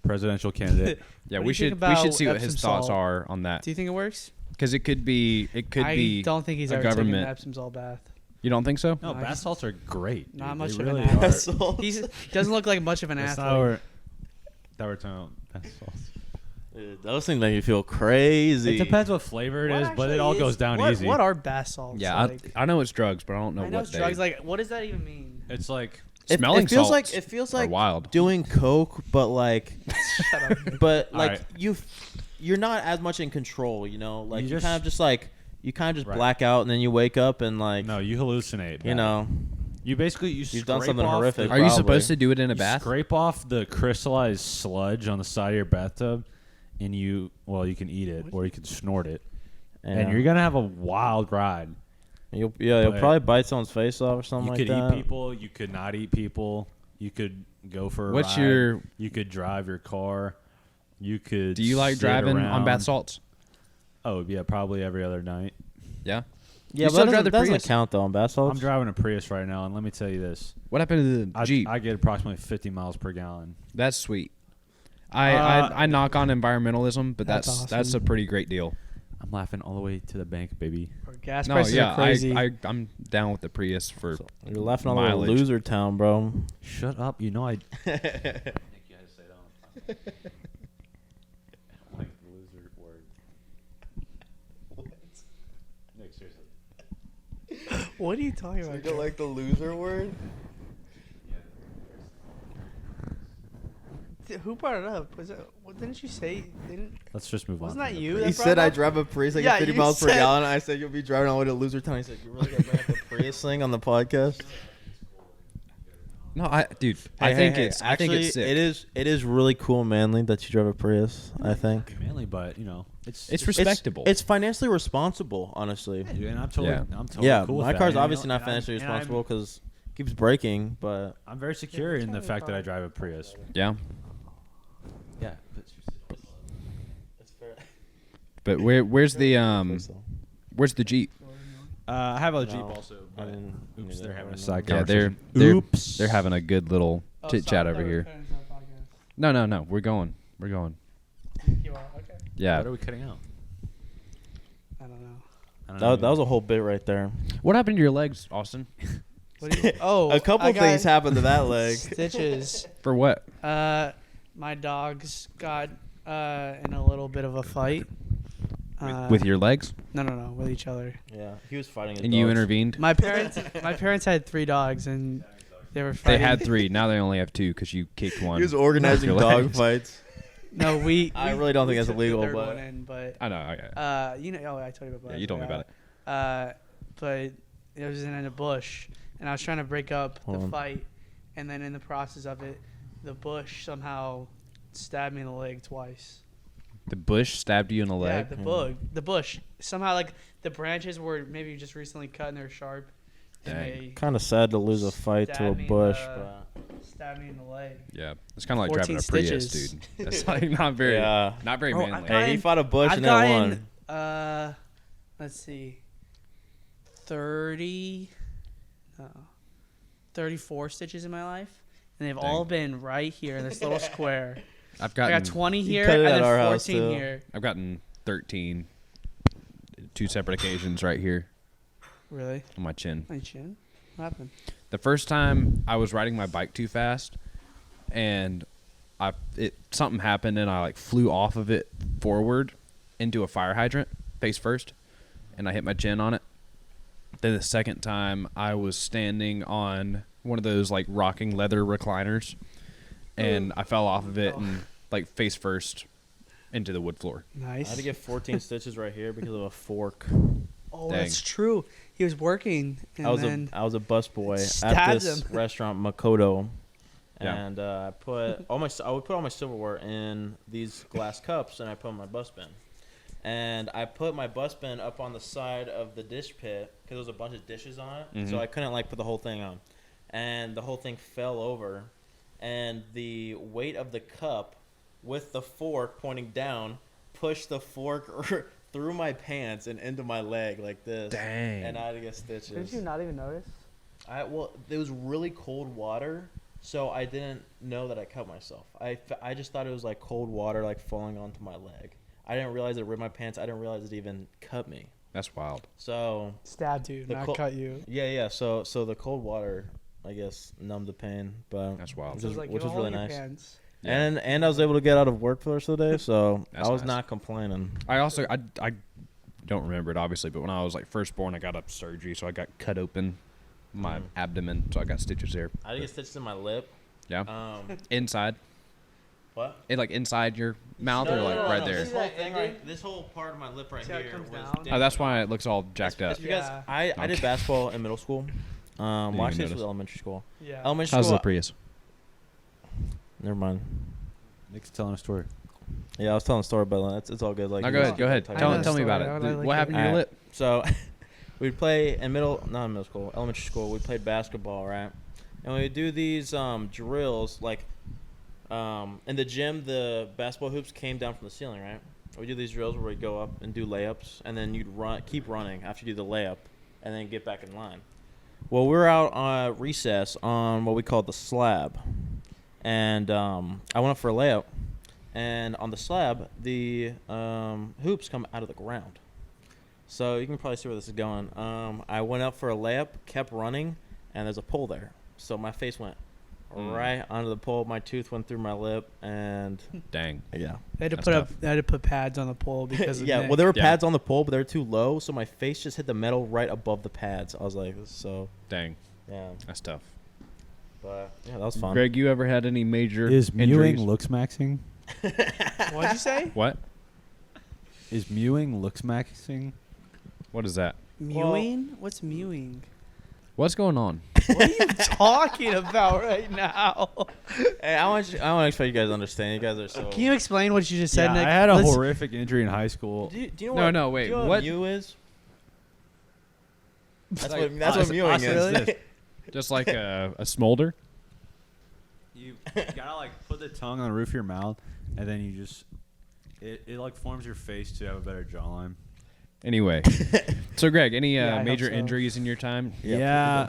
Presidential candidate. Yeah, What we do you think should about see what Epsom his thoughts salt? are on that Do you think it works? because it could be I don't think he's a ever taken an government- Epsom salt bath. You don't think so? No, No, I bath just- salts are great. Not dude. much They of an really athlete. are. Salts. He doesn't look like much of an That's athlete. not what that we're talking about. Bath salts. Dude, those things make you feel crazy. It depends what flavor it What is, but it actually all is- goes down what, easy. What are bath salts? Yeah, like? I know it's drugs, but I don't know I know what it's drugs. they. Like, what does that even mean? It's like Smelling it feels salts like it feels are like wild. doing coke, but like, Shut up. but All like right. you're not as much in control. You know, like You you just- kind of just like you kind of just Right. black out and then you wake up and like no, you hallucinate. you man. know You basically You've done scrape something off horrific. the- Are you Probably. supposed to do it in a you bath? Scrape off the crystallized sludge on the side of your bathtub, and you can eat it or you can snort it, and you're gonna have a wild ride. you'll but- probably bite someone's face off or something You like could that. eat people. You could not eat people. You could go for a What's ride. your- You could drive your car. You could. Do you like sit driving on around. bath salts? Oh yeah, probably every other night. Yeah. Yeah, You but still that drive the doesn't Prius? count though on bath salts. I'm driving a Prius right now, and let me tell you this: What happened to the I, Jeep? I get approximately 50 miles per gallon. That's sweet. I knock on environmentalism, but That's that's awesome. a pretty great deal. I'm laughing all the way to the bank, baby. Or gas No, prices yeah, are crazy. I'm down with the Prius for. You're laughing all over Mileage. loser town, bro. Shut up! You know I. Nick, you had to say that on the podcast. I don't like the loser word. Nick, seriously. What are you talking about? Jared? like the loser word? Who brought it up? Was it? What didn't you say? Didn't? Let's just move Wasn't on. that from you? the that He brought said it I up? drive a Prius like Yeah, at 50 you miles per said- gallon. I said you'll be driving all the way to loser town. He said you really gonna bring up the Prius thing on the podcast? No, I think it's I think it's sick. it is really cool, and manly that you drive a Prius. I think Manly, but It's respectable. It's financially responsible, honestly. Yeah, and I'm totally, Yeah. I'm totally Yeah, cool with my that. car's And, obviously not and financially and I'm- responsible because it keeps breaking, but I'm very secure in the fact that I drive a Prius. yeah. Yeah. But where's the Jeep? I have a Jeep No, also, I but didn't oops, do they're that having a right side Yeah, conversation. they're having a good little Oh, chit sorry, chat I over thought we were here. cutting this out of podcast. No, we're going. You are? Okay. Yeah. What are we cutting out? I don't know. I don't know. That was a whole bit right there. What happened to your legs, Austin? What do you, oh, A couple I got things happened to that leg. Stitches. For what? My dogs got in a little bit of a fight. With your legs? No, with each other. Yeah, he was fighting. His And you dogs. intervened? My parents had 3 dogs, and they were They fighting. had 3. Now they only have 2 because you kicked one. He was organizing Your dog legs. fights. No, we. I really don't think that's took the illegal, third but- one in, but I know. Okay. I told you about. Yeah, you told me about it. But it was in a bush, and I was trying to break up Hold the on. fight, and then in the process of it, the bush somehow stabbed me in the leg twice. The bush stabbed you in the Yeah, leg? the bush somehow, like, the branches were maybe just recently cut and they're sharp. And Dang. they Kind of sad to lose a fight to a stabbed me in bush. the- stabbed me in the leg. Yeah. It's kind of like 14 driving a Prius, stitches. dude. That's like not very, Yeah. not very Bro, manly. I've got- Hey, he fought a bush I've and that gotten, won. let's see, 34 stitches in my life, and they've all been right here in this little square. I've I gotten got 20 You here cut and it then at our house, 14 too. here. I've gotten 13, 2 separate occasions right here Really? on my chin. My chin? What happened? The first time I was riding my bike too fast, and something happened, and I like flew off of it forward into a fire hydrant face first, and I hit my chin on it. Then the second time I was standing on one of those like rocking leather recliners, and I fell off of it and like face first into the wood floor. I Nice. had to get 14 stitches right here because of a fork. Oh, Dang. that's true. He was working, and I was then a busboy at stabbed this him. restaurant Makoto, Yeah. and I would put all my silverware in these glass cups, and I put in my bus bin. And I put my bus bin up on the side of the dish pit because there was a bunch of dishes on it, so I couldn't like put the whole thing on, and the whole thing fell over, and the weight of the cup with the fork pointing down pushed the fork through my pants and into my leg like this. Dang. And I had to get stitches. Did you not even notice? Well, it was really cold water, so I didn't know that I cut myself. I just thought it was like cold water like falling onto my leg. I didn't realize it ripped my pants. I didn't realize it even cut me. That's wild. So Stabbed you, The not col- cut you. yeah. So the cold water, I guess, numbed the pain, but That's wild. Which So was, it's like, which you was know, really your nice. pants. Yeah. And I was able to get out of work for the rest of the day, so That's I was nice. not complaining. I also I don't remember it obviously, but when I was like first born, I got up surgery, so I got cut open my abdomen, so I got stitches there. I did get stitches in my lip. Yeah, inside, What? like inside your mouth or like right there. This whole thing, this whole part of my lip right See how it here comes was down? Oh, that's why it looks all jacked up. It's because Yeah. I did basketball in middle school. Well, even actually, this notice. was elementary school. Yeah. Elementary How's school. the Prius? Never mind. Nick's telling a story. Yeah, I was telling a story, but it's all good. Like, No, you go just ahead. Go ahead. talk Tell know about tell me the about story. I it. would like What to happened to your hear it. lip? So, we'd play in middle school, elementary school. We played basketball, right? And we would do these drills, like in the gym. The basketball hoops came down from the ceiling, right? We do these drills where we go up and do layups, and then you'd keep running after you do the layup, and then get back in line. Well, we were out on recess on what we called the slab, and I went up for a layup, and on the slab, the hoops come out of the ground. So you can probably see where this is going. I went up for a layup, kept running, and there's a pole there. So my face went right onto the pole. My tooth went through my lip, and Dang. yeah. They had to That's they had to put pads on the pole because of Yeah, Nick. well, there were Yeah. pads on the pole, but they were too low, so my face just hit the metal right above the pads. I was like, this is so, Dang. yeah. That's tough. But yeah, that was fun. Greg, you ever had any major Is injuries? mewing looks maxing? What'd you say? What? Is mewing looks maxing? What is that? Mewing? What's mewing? What's going on? What are you talking about right now? Hey, I want to expect you guys to understand. You guys are so. Can you explain what you just said, Yeah, Nick? I had a Let's- horrific injury in high school. Do you know No, what? no, wait, Do you know what- what mew is? That's Like, what us- mewing us is. is this. Just like a smolder? You gotta like put the tongue on the roof of your mouth, and then you just it like forms your face to have a better jawline. Anyway. So, Greg, any Yeah, I hope major so. injuries in your time? Yeah,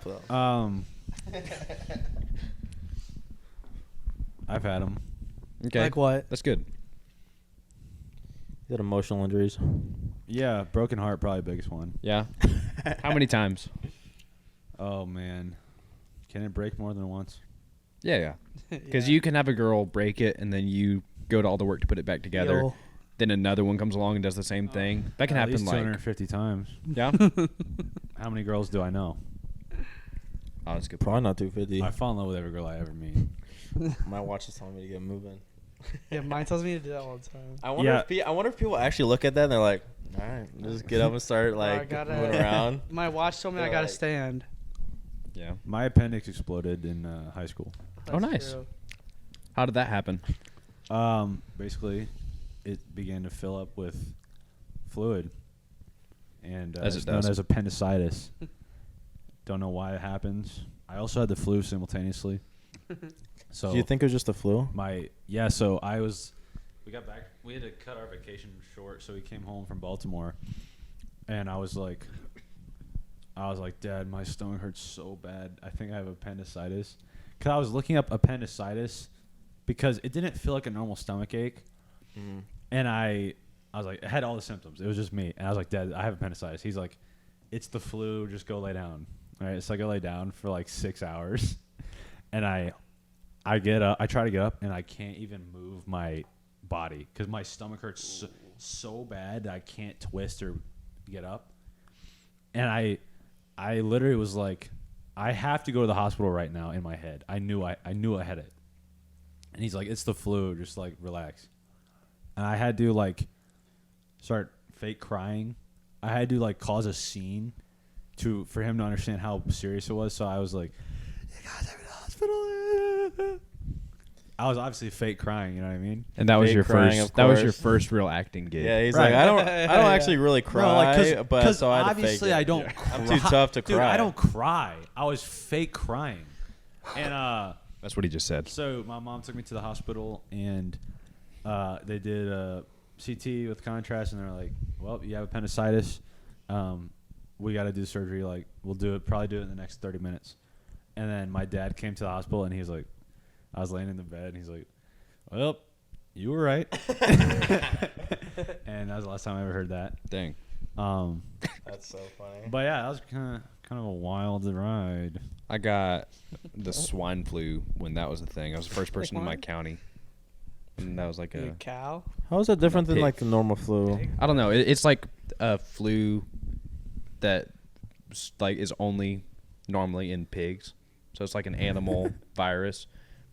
I've had them. Okay. Like what? That's good. He had emotional injuries. Yeah, broken heart, probably the biggest one. Yeah. How many times? Oh, man. Can it break more than once? Yeah. Because you can have a girl break it, and then you go to all the work to put it back together. Yo. Then another one comes along and does the same thing. That can At happen least like 250 times. yeah. How many girls do I know? Oh, that's a good. Probably not 250. I fall in love with every girl I ever meet. My watch is telling me to get moving. Yeah, mine tells me to do that all the time. I wonder if people actually look at that and they're like, all right, just get up and start like moving around. My watch told me I They're gotta like- stand. Yeah. My appendix exploded in high school. Oh, nice. True. How did that happen? Basically, it began to fill up with fluid, and As it it's known does. as appendicitis. Don't know why it happens. I also had the flu simultaneously. So Do you think it was just the flu? So we got back. We had to cut our vacation short, so we came home from Baltimore, and I was like, Dad, my stomach hurts so bad. I think I have appendicitis. Cause I was looking up appendicitis because it didn't feel like a normal stomach ache, and I was like, it had all the symptoms. It was just me, and I was like, Dad, I have appendicitis. He's like, it's the flu. Just go lay down. All right, so I go lay down for like 6 hours, and I get up. I try to get up, and I can't even move my body because my stomach hurts so bad that I can't twist or get up. And I literally was like, I have to go to the hospital right now. In my head, I knew I had it. And he's like, it's the flu. Just like relax. And I had to like start fake crying. I had to like cause a scene for him to understand how serious it was. So I was like, you guys are in the hospital. I was obviously fake crying, you know what I mean? And that was Fake your crying, first. of That was your course. first real acting gig. Yeah, he's Right. like, I don't actually really cry, but so I had to fake obviously it. I don't cry. I'm too tough to Dude, cry. I don't cry. I was fake crying. And That's what he just said. so my mom took me to the hospital, and they did a CT with contrast, and they're like, well, you have appendicitis. We got to do surgery. Like, we'll probably do it in the next 30 minutes. And then my dad came to the hospital, and he's like, I was laying in the bed, and he's like, well, you were right. And that was the last time I ever heard that. Dang. That's so funny. But yeah, that was kind of a wild ride. I got the swine flu when that was a thing. I was the first person in my What? county. And that was like You a a cow? How is that different than Pig. like the normal flu? I don't know. It's like a flu that like is only normally in pigs. So it's like an animal virus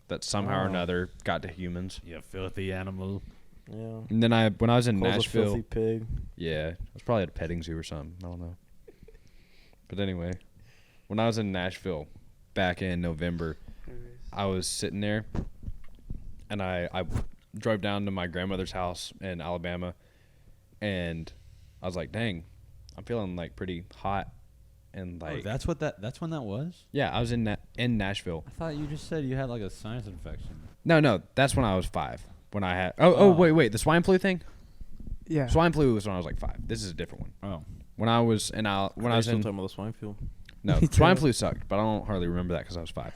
that somehow or Oh. another got to humans. You filthy animal. Yeah. And then when I was in Calls a Nashville, filthy pig. yeah, I was probably at a petting zoo or something. I don't know. But anyway, when I was in Nashville back in November, I was sitting there, and I drove down to my grandmother's house in Alabama, and I was like, dang, I'm feeling like pretty hot, and like That's when that was? yeah, I was in Nashville. I thought you just said you had like a sinus infection. No, that's when I was 5. When I had Oh. wait, the swine flu thing. Yeah. Swine flu was when I was like 5. This is a different one. Oh. When I was in when I was still in talking about the swine flu. no Me swine too. flu sucked, but I don't hardly remember that because I was 5.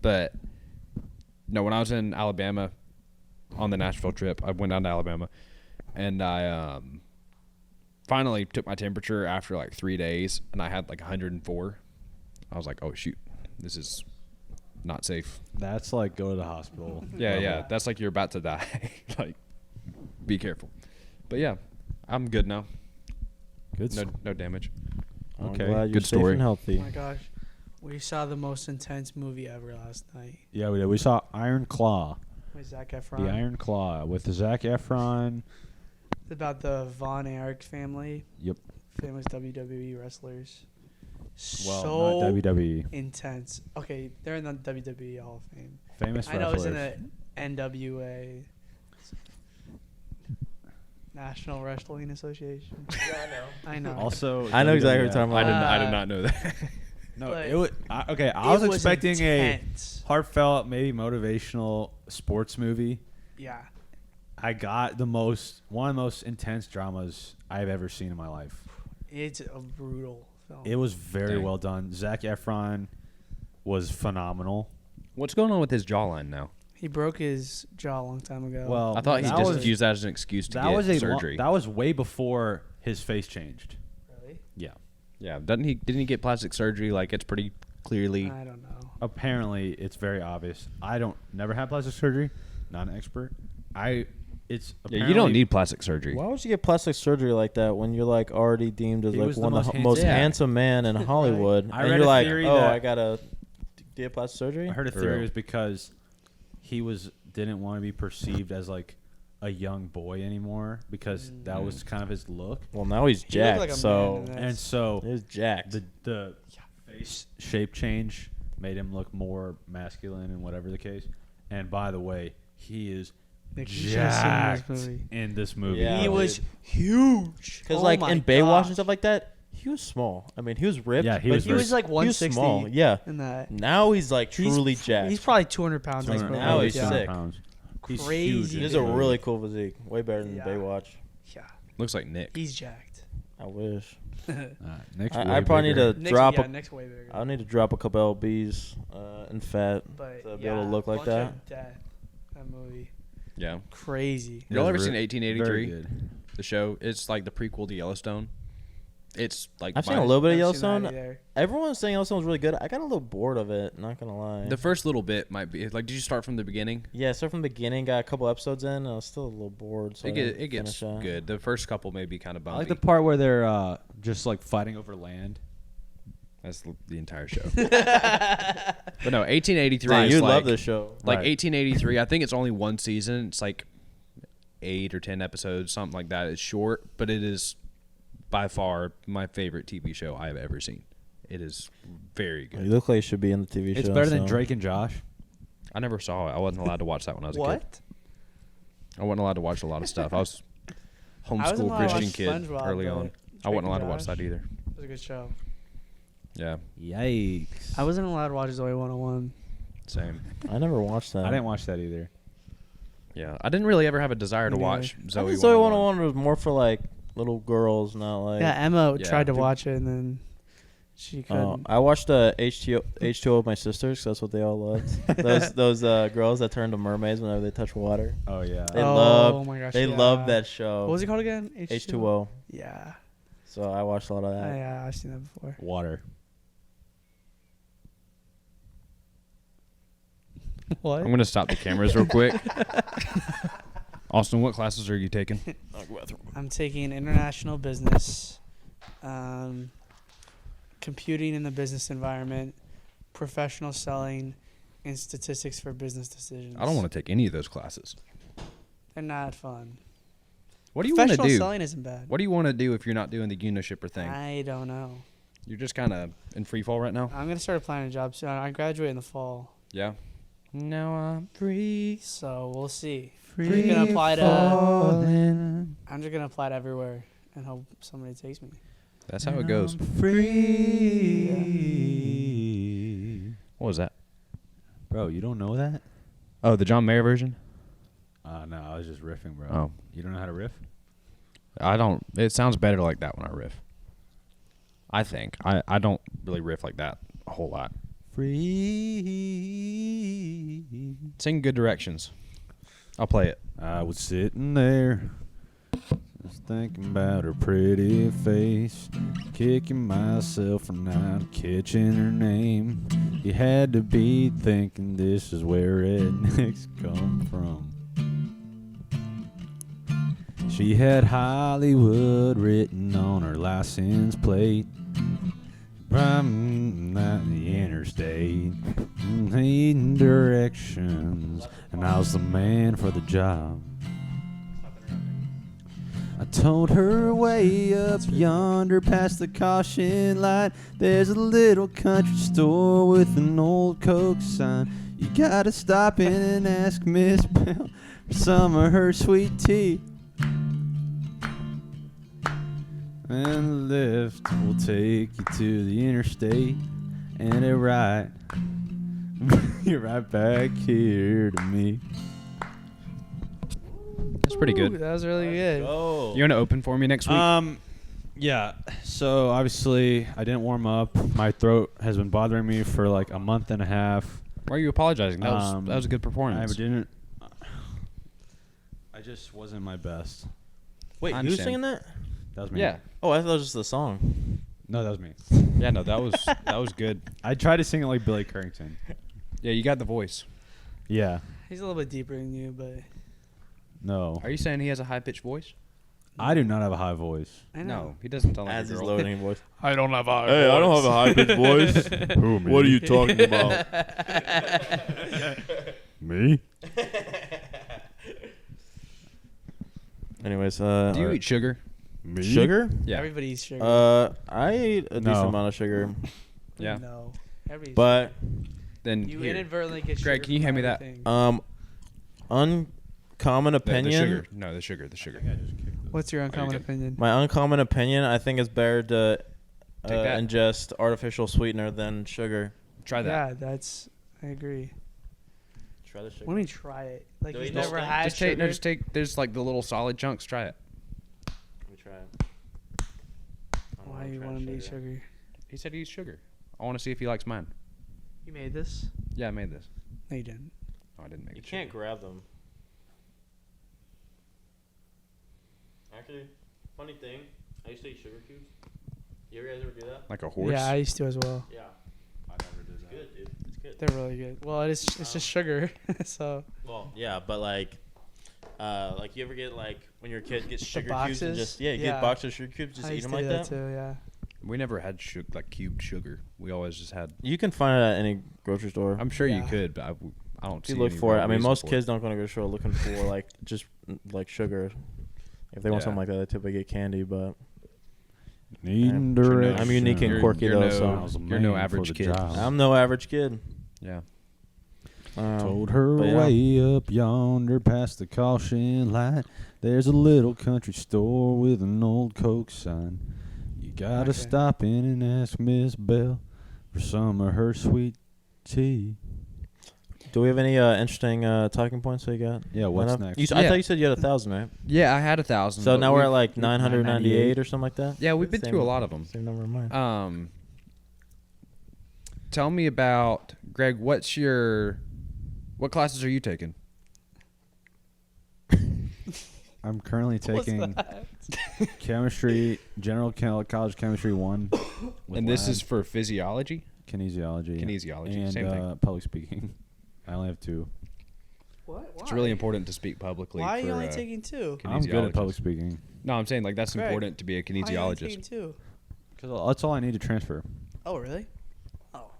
But no, when I was in Alabama on the Nashville trip, I went down to Alabama, and I finally took my temperature after like 3 days, and I had like 104. I was like, oh shoot, this is not safe. That's like go to the hospital. Yeah, that's like you're about to die. Like, be careful. But yeah, I'm good now. Good. No damage. I'm Okay. glad you're Good safe story. and Oh healthy. my gosh. We saw the most intense movie ever last night Yeah, we did. We saw Iron Claw. with Zac Efron. The Iron Claw with Zac Efron. It's about the Von Erich family. Yep. Famous WWE wrestlers. Well, So not WWE. intense. Okay, they're in the WWE Hall of Fame. Famous I know it's wrestlers. in the NWA. National Wrestling Association. Yeah, I know. Also, I know exactly what WWF. you're talking about. I did not know that. No, But it was okay. I was expecting intense. a heartfelt, maybe motivational sports movie. Yeah. I got one of the most intense dramas I've ever seen in my life. It's a brutal film. It was very Dang. well done. Zac Efron was phenomenal. What's going on with his jawline now? He broke his jaw a long time ago. Well, I thought he that just was- used that as an excuse to that get was a surgery. that was way before his face changed. Really? Yeah. Yeah, didn't he get plastic surgery? Like it's pretty clearly. I don't know. Apparently, it's very obvious. I don't never had plastic surgery. Not an expert. It's Yeah, you don't need plastic surgery. Why would you get plastic surgery like that when you're like already deemed as He like was the one of the most most handsome- handsome man in Hollywood? I and read you're a like, theory oh, that- I gotta get plastic surgery. I heard a For theory real. was because he didn't want to be perceived as like a young boy anymore because that was kind of his look, Well, now he's He looked jacked. like a So man in that. and so he's jacked. the face shape change made him look more masculine and whatever the case. And by the way, he is Nick, you should have jacked seen this movie. in this movie. Yeah, He dude. was huge. Because Oh like my in Baywatch gosh. and stuff like that, he was small. I mean, he was ripped. Yeah, he but was He was like he was 160. small. Yeah. In that. Now he's like truly jacked. He's probably 200 pounds. Like, 200 now he's yeah. sick. pounds. He's Crazy. huge in He has this a movie. really cool physique. Way better than Yeah. Baywatch. Yeah, Looks like Nick. he's jacked. I wish. Nick's I way probably need bigger. to Nick's, drop. yeah, Nick's way bigger. I need to drop a couple lbs in fat but to be yeah, able to look like Bunch that. of Death, that movie, Yeah. crazy. Y'all ever Very seen Very 1883? good. The show. It's like the prequel to Yellowstone. It's like I've seen my- a little bit of Never seen that Yellowstone. either. Everyone's saying Yellowstone was really good. I got a little bored of it. Not gonna lie. The first little bit might be like. Did you start from the beginning? Yeah, so from the beginning, got a couple episodes in, and I was still a little bored. So I didn't It gets finish that. good. The first couple may be kind of I bumpy. like the part where they're just like fighting over land. That's the entire show. But no, 1883. Wow, is you like, love this show. Like Right. 1883. I think it's only one season. It's like 8 or 10 episodes, something like that. It's short, but it is by far my favorite TV show I have ever seen. It is very You good. look like you should be in the TV show. It's better than so. Drake and Josh. I never saw it. I wasn't allowed to watch that when I was a kid. What? I wasn't allowed to watch a lot of stuff. I was homeschool allowed to Christian watch kid SpongeBob, early but on. I Drake wasn't and allowed to watch Josh. that either. It was a good show. Yeah, Yikes! I wasn't allowed to watch Zoe 101. same. I never watched that. I didn't watch that either. Yeah, I didn't really ever have a desire to Me watch neither. I Zoe think Zoe 101. 101 was more for like little girls, not like. Yeah, Emma yeah. tried to watch it and then she couldn't. Oh, I watched H2O with my sisters. 'Cause that's what they all loved. those girls that turn to mermaids whenever they touch water. Oh yeah. They Oh loved. my gosh, They yeah. loved that show. What was it called again? H2O. Yeah. So I watched a lot of that. Yeah, I've seen that before. Water. What? I'm gonna stop the cameras real quick. Austin, what classes are you taking? I'm taking international business, computing in the business environment, professional selling, and statistics for business decisions. I don't want to take any of those classes. They're not fun. What do you want to Professional do? selling isn't bad. What do you want to do if you're not doing the Unishipper thing? I don't know. You're just kind of in free fall right now. I'm gonna start applying to jobs soon. I graduate in the fall, Yeah. Now I'm free. so we'll see. Free I'm just gonna apply to. falling, I'm just gonna apply to everywhere and hope somebody takes me. That's how it goes. Free. What was that? Bro, you don't know that? Oh, the John Mayer version? No, I was just riffing, bro. Oh. You don't know how to riff? I don't. It sounds better like that when I riff. I think. I don't really riff like that a whole lot. Free. Sing Good Directions. I'll play it. I was sitting there, just thinking about her pretty face, kicking myself for not catching her name. You had to be thinking this is where rednecks come from. She had Hollywood written on her license plate. From the interstate, needing directions, and I was the man for the job. I told her way up yonder past the caution light, there's a little country store with an old Coke sign. You gotta stop in and ask Miss Bell for some of her sweet tea. And the lift will take you to the interstate, and it right, you're right back here to me. That's pretty Ooh, good. that was really good. Oh. You want to open for me next week? Yeah. So obviously I didn't warm up. My throat has been bothering me for like a month and a half. Why are you apologizing? That was a good I performance. didn't. I just wasn't my best. Wait, I who's understand. singing that? That was me. Yeah. Oh, I thought it was just the song. No, that was me. Yeah, no, that was good. I tried to sing it like Billy Currington. Yeah, you got the voice. Yeah. He's a little bit deeper than you, but No. Are you saying he has a high pitched voice? I do not have a high voice. I know. No, he doesn't sound like As a he's girl. loading voice. I don't have a Hey, I don't have a high pitched voice. Who, me? What are you talking about? Me? Anyways, Do you eat sugar? Me? sugar? Yeah. Everybody eats sugar. I eat a decent No. amount of sugar, Yeah. No. Everybody eats but sugar. Then You here. inadvertently get sugar. Greg, can you from hand me that? everything. uncommon The opinion. sugar. No, the sugar. The sugar. What's your uncommon good. opinion? My uncommon opinion, I think it's better to Take that. ingest artificial sweetener than sugar. Try that. Yeah, I agree. Try the sugar. Let me try it. Like Do he's you never just- had Just take. sugar. No, just take. There's like the little solid chunks. Try it. Let me try it. I don't Why wanna you try want him to eat sugar? He said he eats sugar. I want to see if he likes mine. You made this? Yeah, I made this. No, you didn't. Oh, I didn't make You it. can't sugar. grab them. Actually, funny thing, I used to eat sugar cubes. You guys ever do that? Like a horse. Yeah, I used to as well. Yeah. I never did It's good, dude. It's good. They're really good. Well, it's just sugar. So Well, yeah, but like you ever get like when your kid gets The sugar cubes and boxes? just you Yeah. get boxes of sugar cubes, just I eat used them to like do that. too. Yeah. We never had like cubed sugar. We always just had. You can find it at any grocery store. I'm sure you Yeah. could, but I don't If see you look any for it, real I mean, reason most for kids don't go to the grocery store looking for like just like sugar. If they want Yeah. something like that, they typically get candy. But Needing I'm direction. unique and You're- quirky you're though, no- so I was a You're no man for average the kid. job. I'm no average kid. Yeah. Told her but yeah. way up yonder past the caution light, there's a little country store with an old Coke sign. You gotta Okay. stop in and ask Miss Bell for some of her sweet tea. Do we have any interesting talking points that you got? Yeah, what's Lined up? next? You s- I Yeah. thought you said you had 1,000, right? Yeah, I had 1,000. So but now we're we've- at like 998 or something like that. Yeah, we've been Same- through a lot of them. Same number of mine. Tell me about Greg. What classes are you taking? I'm currently What's taking that? chemistry, college chemistry 1. with And this lab, is for physiology, kinesiology. kinesiology, and same thing. public speaking. I only have 2. What? It's really important to speak publicly. Why are you for, only taking two? I'm good at public kinesiologists. speaking. No, I'm saying like that's Greg, important to be a Why are you only taking kinesiologist. two? Because that's all I need to transfer. Oh, really? Oh,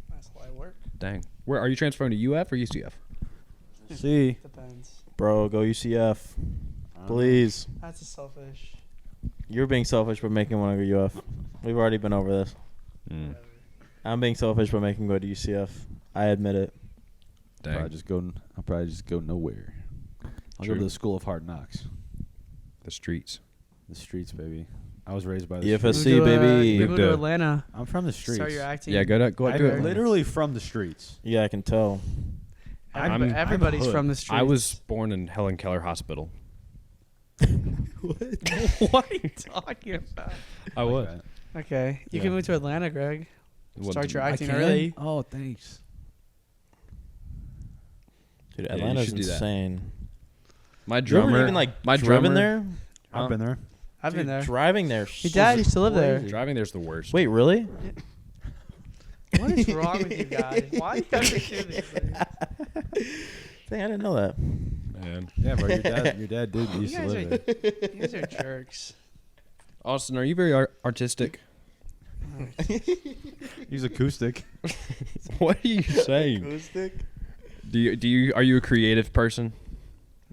that's a lot of work. Dang. Where are you transferring to UF or UCF? See? Depends. Bro, go UCF, please. That's a selfish. You're being selfish by making one go UF. We've already been over this. Mm. I'm being selfish by making go to UCF. I admit it. Dang. I'll probably just go nowhere. I'll go True. to the School of Hard Knocks. The streets. The streets, baby. I was raised by the EFSC, streets. Move to, baby. Move Move to to- Atlanta. I'm from the streets. Start your acting. Yeah, go to I'm do it. literally from the streets. Yeah, I can tell. I'm Everybody's hood. from the streets. I was born in Helen Keller Hospital. What are you talking about? I was. Okay, you Yeah. can move to Atlanta, Greg. Start your I acting can? early. Oh, thanks. Dude, Yeah, you Atlanta's should do that. insane. My You ever drummer. even like my driven drummer, there? I've been there. I've been Dude, there. Driving there. Your dad used to live there. crazy. Driving there's the worst. Wait, really? What is wrong with you guys? Why you guys do these things? Dang, I didn't know that. man. Yeah, bro. Your dad did You used to guys live are, there. you guys are jerks. Austin, are you very artistic? He's acoustic. What are you saying? Acoustic? Are you a creative person?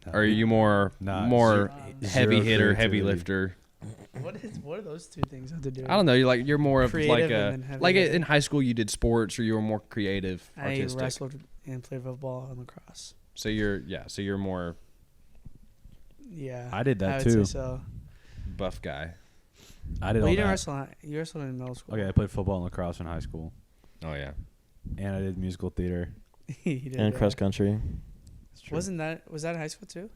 Or are you more Nah, more zero heavy hitter, heavy creativity. lifter? What are those two things have to do? I don't know. You're more of Creative like and a then heavy like hitter. in high school you did sports or you were more creative, I artistic. wrestled and played football and lacrosse. So you're more Yeah, I did that I would too. Say so. buff guy. I did Well, all you didn't that. wrestle. You wrestled in middle school. Okay, I played football and lacrosse in high school, Oh yeah. and I did musical theater. You did, And yeah. cross country. Was that in high school too?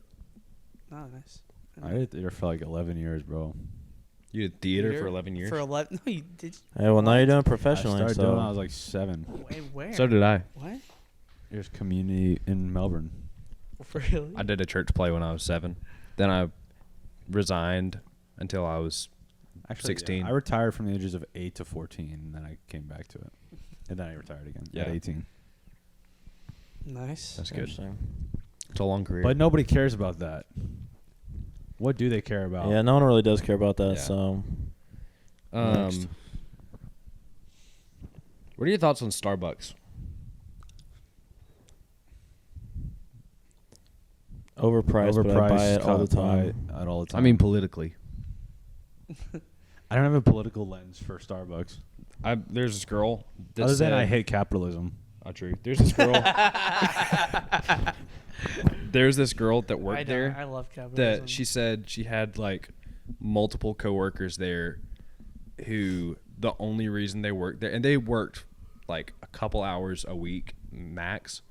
Oh, nice. I did theater for like 11 years, bro. You did theater for 11 years. For 11? No, you did. Hey, well, now you're doing it I professionally. started doing it when I So was like 7. Wait, where? So did I. What? There's community in Melbourne. Really? I did a church play when I was 7. Then I resigned until I was Actually, 16. Yeah, I retired from the ages of 8 to 14, and then I came back to it. And then I retired again at 18. Nice. That's good. Interesting. It's a long career. But nobody cares about that. What do they care about? Yeah, no one really does care about that. Yeah. So, next. What are your thoughts on Starbucks? Overpriced, but I buy it all the time. I mean, politically. I don't have a political lens for Starbucks. There's this girl that Other than said, I hate capitalism. true. There's this girl. There's this girl that I worked know, there I love capitalism. that she said she had like multiple coworkers there who the only reason they worked there, and they worked like a couple hours a week max,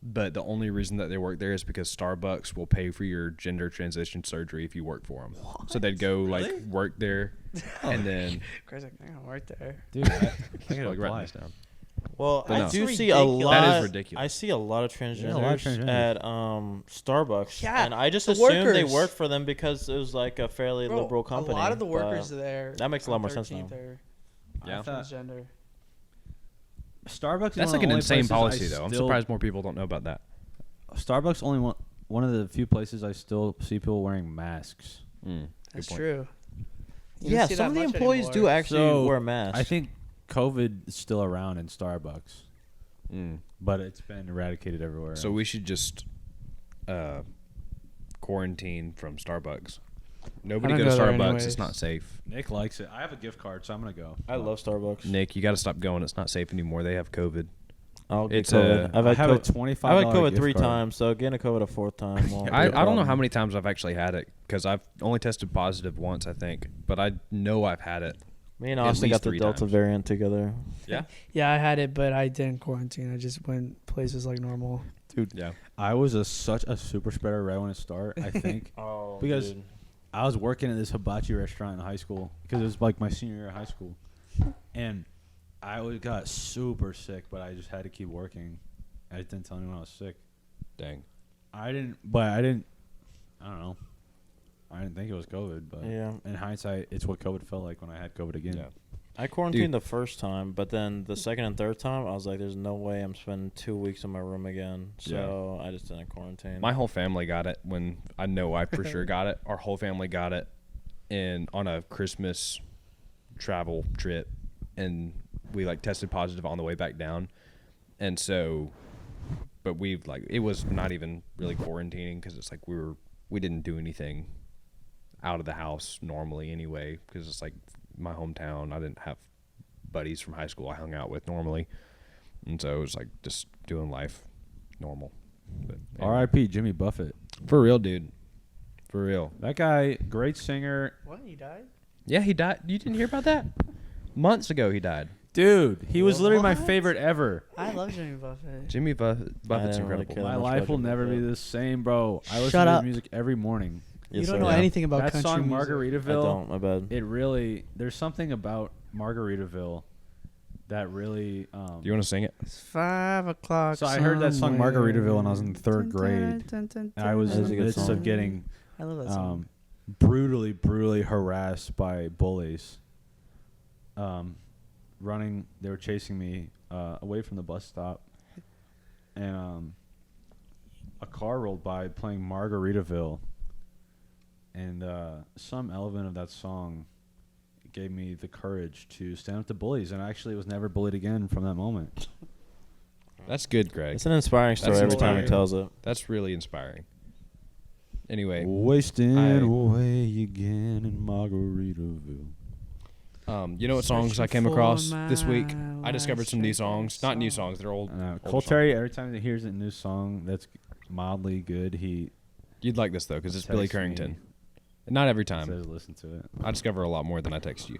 but the only reason that they work there is because Starbucks will pay for your gender transition surgery if you work for them. So they'd go like work there, and then Chris, I can't work there. Dude, I like, gotta write apply. this down. Well, But I no. do That's see a ridiculous. lot. That is ridiculous. I see a lot of transgenders, a lot of transgenders. at Starbucks. Yeah, and I just the assumed they workers. worked for them because it was like a fairly Bro, liberal company. A lot of the but workers there. that makes a lot on more sense 13th now. are Yeah. transgender. Starbucks. That's is like one an of the only insane places policy, I though. I'm still- surprised more people don't know about that. Starbucks only one of the few places I still see people wearing masks. Good That's point. true. You Yeah, don't see some of that the much employees anymore. do actually So, wear masks. I think COVID is still around in Starbucks, Mm. but it's been eradicated everywhere. So we should just quarantine from Starbucks. Nobody I go don't to go there Starbucks. anyways. It's not safe. Nick likes it. I have a gift card, so I'm gonna go. I love Starbucks. Nick, you got to stop going. It's not safe anymore. They have COVID. I'll get It's COVID. a- I've I had have a COVID. $25 I've had COVID gift 3 card. times, so getting a COVID a 4th time. Won't I be a don't know problem. how many times I've actually had it because I've only tested positive once, I think. But I know I've had it. Me and at Austin least got the 3 Delta times. variant together. Yeah. Yeah, I had it, but I didn't quarantine. I just went places like normal. Dude, Yeah. I was such a super spreader right when it started. I think Oh, Because- I was working at this hibachi restaurant in high school because it was like my senior year of high school, and got super sick, but I just had to keep working. I just didn't tell anyone I was sick. Dang. I didn't. I don't know. I didn't think it was COVID, but Yeah. in hindsight, it's what COVID felt like when I had COVID again. Yeah. I quarantined the first time, but then the second and third time, I was like, "There's no way I'm spending 2 weeks in my room again." So I just didn't quarantine. My whole family got it when I know I for sure got it. Our whole family got it on a Christmas travel trip, and we like tested positive on the way back down. And so, but it was not even really quarantining because it's like we didn't do anything out of the house normally anyway because it's like my hometown. I didn't have buddies from high school I hung out with normally, and so it was like just doing life normal. But anyway. R.I.P. Jimmy Buffett. For real, dude. For real. That guy, great singer. What? He died? Yeah, he died. You didn't hear about that? Months ago, he died. Dude, he was literally my What? favorite ever. I love Jimmy Buffett. Jimmy Buffett's I don't really incredible. care. My much life about will Jimmy never be Buffett. the same, bro. I listen Shut to his up. music every morning. You Yes, don't sir. know Yeah. anything about That country song, music. I Margaritaville, don't. My bad. it really, there's something about Margaritaville that really. Do you want to sing it? It's 5 o'clock. So I heard that song somewhere. Margaritaville when I was in third grade. And I was That in is the a good midst song. of getting I love that song. brutally harassed by bullies. They were chasing me away from the bus stop, and a car rolled by playing Margaritaville, and some element of that song gave me the courage to stand up to bullies, and I actually was never bullied again from that moment. That's good, Greg. It's an inspiring story That's every time he inspiring. tells it. That's really inspiring. Anyway, Wasting I- away again in Margaritaville. you know what songs I Searching came for across my this week? I discovered some new last songs. Not new song. songs. They're old. older Cole songs. Terry, every time he hears a new song that's mildly good, he You'd like this, though, because it's Billy texts me, Currington. Not every time. says listen to it. I discover a lot more than I text you.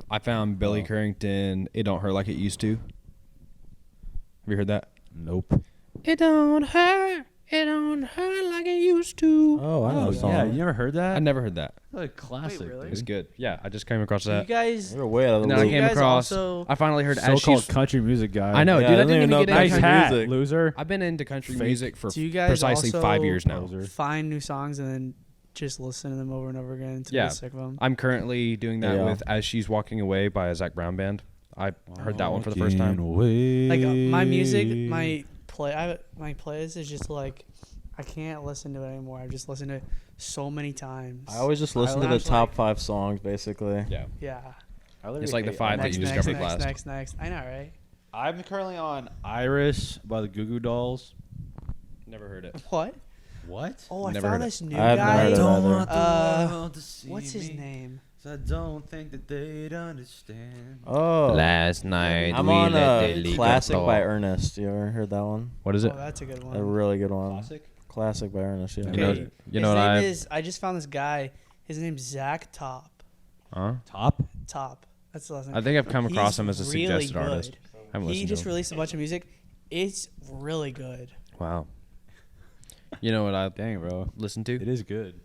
I found Billy Oh. Currington, It Don't Hurt Like It Used to. Have you heard that? Nope. It don't hurt. It don't hurt like it used to. Oh, I know the song. yeah, you never heard that? I never heard that. Like a classic. Wait, really? It's good. Yeah, I just came across Do you that. guys? You're way out of the And then I Do loop. you came guys across. also- I finally heard as So-called she's. country music guy. I know, Yeah, dude. I I don't didn't even even know get into Nice country country. hat, music. loser. I've been into country Fake. music for Do you guys precisely also 5 years now. Loser. find new songs and then just listen to them over and over again until Yeah. you're sick of them? I'm currently doing that Yeah. with "As She's Walking Away" by a Zach Brown band. I heard that one for the first time. Like my music, my playlist is just like I can't listen to it anymore. I've just listened to it so many times. I always just listen to the was top like- 5 songs, basically. Yeah, Yeah. it's like the 5 that Next, you next, discovered next, last. next. I know, right? I'm currently on Iris by the Goo Goo Dolls. Never heard it. What? What? Oh, I Never heard found it. this new I've never guy. heard of Don't either. want the world to see What's his me, name? 'cause I don't think that they'd understand. Oh. Last night I'm on Classic by Ernest. You ever heard that one? What is it? Oh, that's a good one. A really good one. Classic? Classic by Ernest, yeah. You know, Okay. you know His what name is. I just found this guy. His name's Zach Huh? Top? Top. That's the last name. I think I've come across He's him as a really suggested good. artist. I haven't He listened just to him. released a bunch of music. It's really good. Wow. You know what I Dang, bro. listened to? It is good.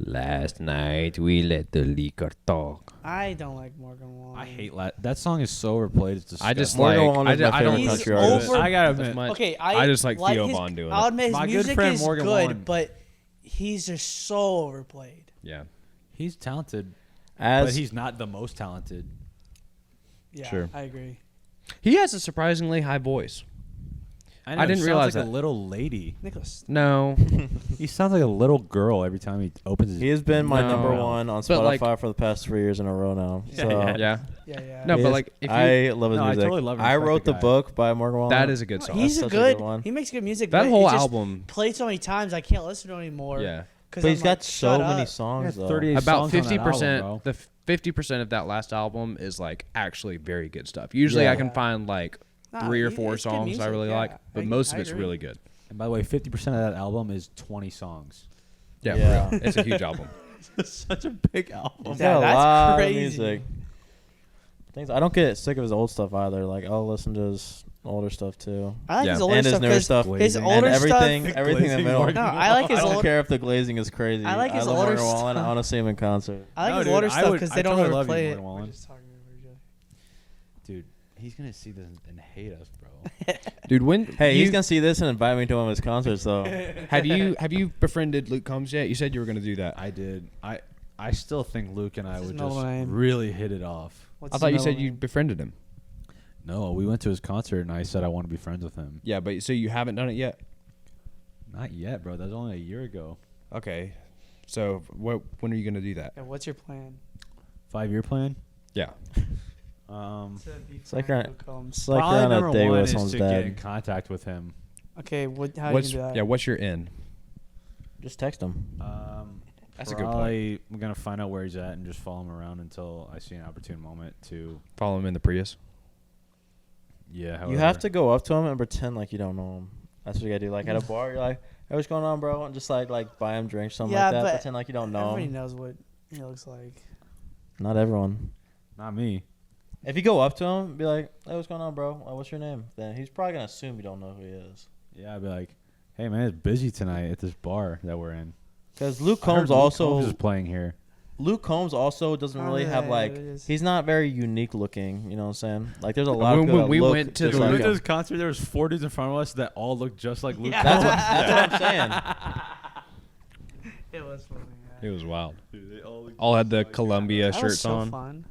Last night we let the liquor talk. I don't like Morgan Wallen. I hate that song is so overplayed. It's disgusting. I just Morgan like. Wallen I, is d- my I don't. favorite He's country artist. over- I gotta as admit. much. Okay, I just like Theo his, Von doing I'll it. admit his My good music friend is Morgan good, Wallen. but he's just so overplayed. Yeah. He's talented, but As he's not the most talented. Yeah, Sure. I agree. He has a surprisingly high voice. I, I didn't he realize sounds like that. a little lady. Nicholas. No. He sounds like a little girl every time he opens his. he has been my No. number 1 on But, Spotify like- for the past 3 years in a row now. Yeah, So yeah. Yeah. Yeah. No, he but is- like if you, I love his No, I music. totally love and I respect wrote the the guy. book by Morgan Wallen. that is a good song. He's That's a such a good. good one. He makes good music. That but whole it's just album. played so many times I can't listen to it anymore. Yeah. Cause But he's I'm got like, so shut many up. songs though. 38 About songs on that 50%. album, The 50% of that last album is like actually very good stuff. Usually Yeah. I can find like Nah, 3 or it's 4 good songs I music, really yeah. like, but I- most of I it's agree. really good. And by the way, 50% of that album is 20 songs. Yeah, Yeah. for real. It's a huge album. Such a big album. He's Yeah, got a that's lot crazy. of music. Things I don't get sick of his old stuff either. Like I'll listen to his older stuff too, I like Yeah. his older and his stuff newer 'cause stuff. his Glazing. older and everything, stuff. everything in the Glazing middle. Morgan No, I like his I don't older. care if the glazing is crazy. I like his love older Morgan Wallen. I stuff. want to see him in concert. I like No, his dude, older I stuff would- because I they don't totally ever love you, play it. Morgan Wallen. We're just talking over each other. Dude, he's going to see this and hate us, bro. Dude, when Hey, he's gonna see this and invite me to one of his concerts though. have you befriended Luke Combs yet? You said you were going to do that. I did. I still think Luke and I What's his would just middle name? really hit it off. What's I his thought you middle said you name? befriended him. No, we went to his concert and I said I want to be friends with him. Yeah, but so you haven't done it yet? Not yet, bro. That was only a year ago. Okay. So when are you going to do that? Yeah, what's your plan? 5-year plan? Yeah. It's like you're, comes. it's like Probably you're on number a date one with is someone's to get in dad. contact with him. Okay, how you What's do that? yeah, what's your in? Just text him. That's a good point. Probably I'm going to find out where he's at and just follow him around until I see an opportune moment to, Follow him in the Prius. yeah. You however. have to go up to him and pretend like you don't know him. That's what you gotta do. Like at a bar, you're like, "Hey, what's going on, bro?" And just like buy him drinks, something Yeah, like that. but Pretend like you don't know Everybody him. knows what he looks like. Not everyone. Not me. If you go up to him, be like, "Hey, what's going on, bro? What's your name?" Then he's probably gonna assume you don't know who he is. Yeah, I'd be like, hey, man, it's busy tonight at this bar that we're in. Because Luke I heard Combs Luke also Combs is playing here. Luke Combs also doesn't really have yeah, like it is. he's not very unique looking. You know what I'm saying? Like there's a lot When- of people when that we look went to just the like Luke- him. concert, there was 4 dudes in front of us that all looked just like Luke. Yeah. That's what I'm saying. It was funny. It was wild. Dude, they All had the Columbia That was shirts so on. fun.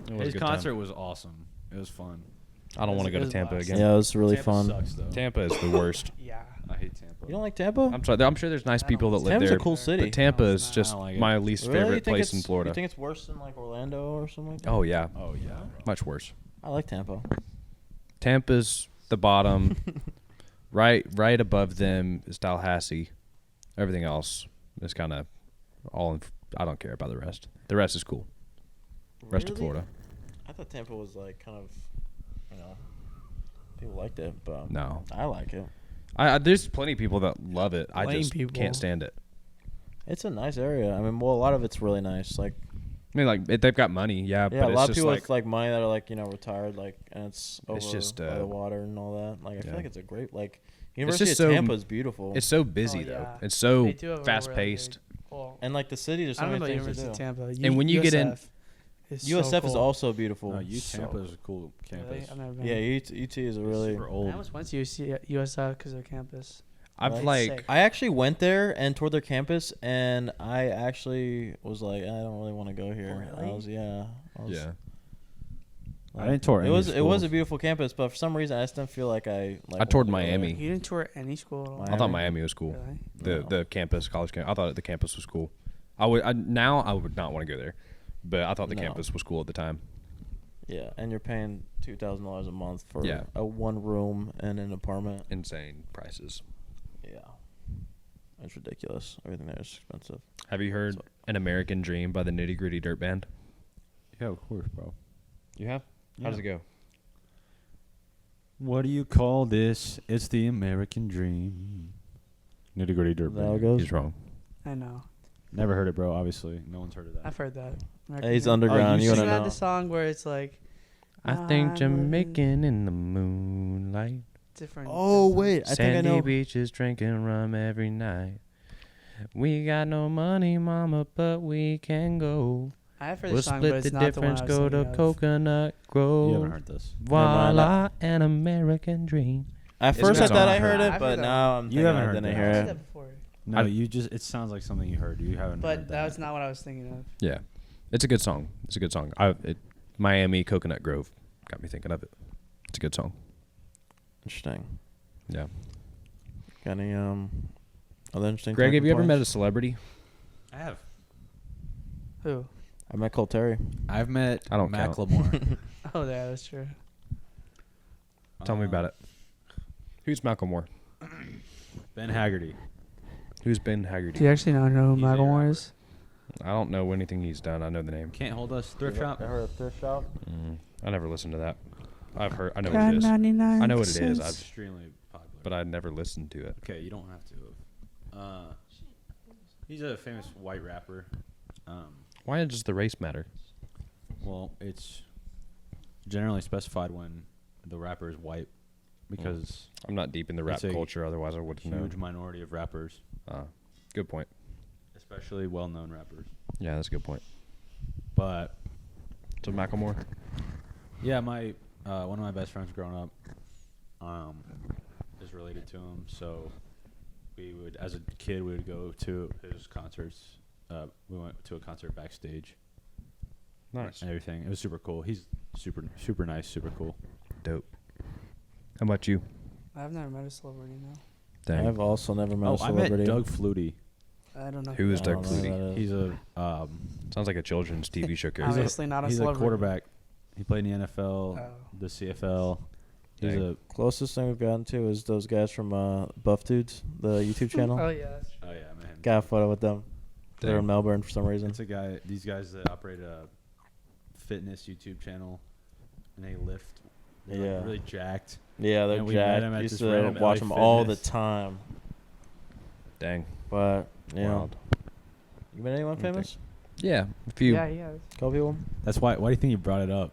It was a His good concert time. was awesome. It was fun. I don't want to go it to was Tampa blast. again. Yeah, it was really Tampa fun. Sucks, though. Tampa is the worst. Yeah. I hate Tampa. You don't like Tampa? I'm sorry. I'm sure there's nice I don't people that like live Tampa's there. a cool city. But Tampa No, is it's not. just I don't like it. my least Really? You favorite think place it's- in Florida. You think it's worse than like Orlando or something like that? Oh yeah, Oh yeah. Bro. much worse. I like Tampa. Tampa's the bottom. right above them is Tallahassee. Everything else is kind of all. I don't care about the rest. The rest is cool. Rest of Really? Florida. I thought Tampa was like kind of, you know, people liked it, but No, I like it. there's plenty of people that love it. I Lame just people. can't stand it. It's a nice area. I mean, well, a lot of it's really nice. Like, I mean, like if they've got money, yeah. Yeah, but a it's lot of just people like with like money that are like retired, like, and it's over just, by the water and all that. Like I feel yeah. like it's a great like University of just so- Tampa is beautiful, it's so busy Oh, though. yeah. It's so They do have a fast really paced. big- well, and like the city, there's I so don't know many about things University to of do. Tampa. And when you get in- USF is USF so is cool. also beautiful. No, U So- Tampa is a cool campus. Really? I've never been. Yeah, UT is a really. Super I old. almost went to USF because of their campus. I've Right. like Sick. I actually went there and toured their campus, and I actually was like, I don't really want to go here. Really? I was yeah. I didn't tour It any was it was schools. a beautiful campus, but for some reason I just didn't feel like I. Like, I toured wanted to go Miami. You didn't tour any school at all. I thought Miami was cool. Really? The campus, college campus. I thought the campus was cool. I would not want to go there, but I thought the No. campus was cool at the time. Yeah, and you're paying $2,000 a month for Yeah. a one room and an apartment. Insane prices. Yeah, it's ridiculous. Everything there is expensive. Have you heard So- "An American Dream" by the Nitty Gritty Dirt Band? Yeah, of course, bro. You have? How does it go? What do you call this? It's the American dream. Nitty gritty dirt Is that how it band. goes? He's wrong. I know. Never heard it, bro. Obviously, no one's heard of that. I've heard that. Hey, he's American underground. you You Isn't wanna that know? the song where it's like I think Jamaican in the moonlight. different? Oh different wait, I songs? think I Sandy know. beaches drinking rum every night. We got no money, mama, but we can go. I've heard We'll the song, but split it's the not the one difference, I was go to thinking of. Coconut Grove. You haven't heard this. mind. Voila, an American dream. At It's first a I good thought song. I heard Yeah, it, I've but heard that. now I'm You thinking haven't I heard didn't that. hear I've heard it. that before. No, you just. It sounds like something you heard. You haven't. But heard that was not what I was thinking of. Yeah, it's a good song. It's a good song. Miami Coconut Grove got me thinking of it. It's a good song. Interesting. Yeah. Got any other interesting? Greg, have talking you ever met a points? celebrity? I have. Who? I met Cole Terry. I've met I don't count. Macklemore. Oh, yeah, that's true. Tell me about it. Who's Macklemore? Ben Haggerty. Who's Ben Haggerty? Do you actually not know who He's a Macklemore rapper. is? I don't know anything he's done. I know the name. Can't hold us. Thrift I shop. heard of thrift shop. I never listened to that. I know what it is. 99 I know what it is. cents. Extremely popular. But I never listened to it. Okay, you don't have to. He's a famous white rapper. Why does the race matter? Well, it's generally specified when the rapper is white because I'm not deep in the rap It's a culture. Otherwise, I would have known. huge minority of rappers, Good point. especially well-known rappers. Yeah, that's a good point. But So Macklemore. yeah, my one of my best friends growing up is related to him. So we would, as a kid, we would go to his concerts. We went to a concert backstage Nice. and everything. It was super cool. He's super nice, super cool. Dope. How about you? I've never met a celebrity, no. Dang. I've also never met Oh, a celebrity. I met Doug Flutie. I don't know. Who is I don't Doug know who Flutie? that is. He's a Sounds like a children's TV show character. Obviously not a he's celebrity. a quarterback. He played in the NFL, Oh. the CFL. He's Dang. a Closest thing we've gotten to is those guys from Buff Dudes, the YouTube channel. Oh, yeah, that's true. oh yeah, man. Got a photo with them. They're in Dang. Melbourne for some reason. It's a guy. These guys that operate a fitness YouTube channel, and they lift. They're like Yeah. really jacked. Yeah, they're And we met jacked. him at Used this to random watch LA them all the Fitness. time. Dang. But you know, Wild. you met anyone Let me think. famous? Yeah, a few. Yeah, he has. Couple people. That's why. Why do you think you brought it up?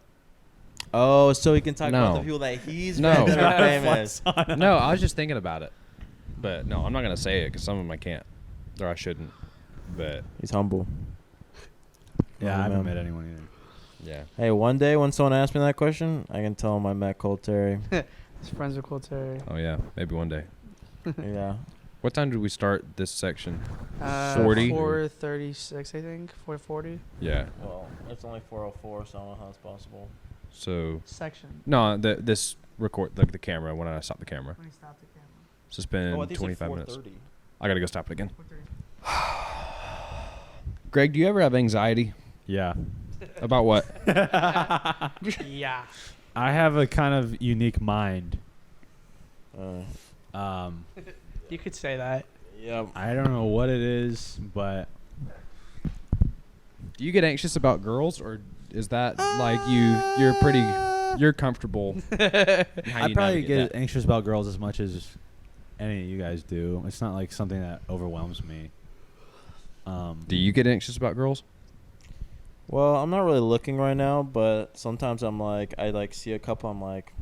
Oh, so he can talk about No. the people that he's No. met that are famous. No, I was just thinking about it. But no, I'm not going to say it because some of them I can't. Or I shouldn't. But He's humble. Yeah, I Oh, haven't man. met anyone either. yeah. Hey, one day when someone asks me that question, I can tell them I met Cole Terry. His friends with Cole Terry. Oh, yeah. Maybe one day. Yeah. What time did we start this section? 40? 40? 4:36, I think. 4:40. Yeah. Well, it's only 4:04, so I don't know how it's possible. So, Section. no, this record, like the camera, when I stop the camera. Let me stop the camera. So it's been 25 minutes. I got to go stop it again. 4:30. Greg, do you ever have anxiety? Yeah, About what? Yeah. I have a kind of unique mind. You could say that. Yep. I don't know what it is, but Do you get anxious about girls, or is that like you're comfortable? How I you probably navigate get that? anxious about girls as much as any of you guys do. It's not like something that overwhelms me. Do you get anxious about girls? Well, I'm not really looking right now, but sometimes I'm like, I like see a couple. I'm like,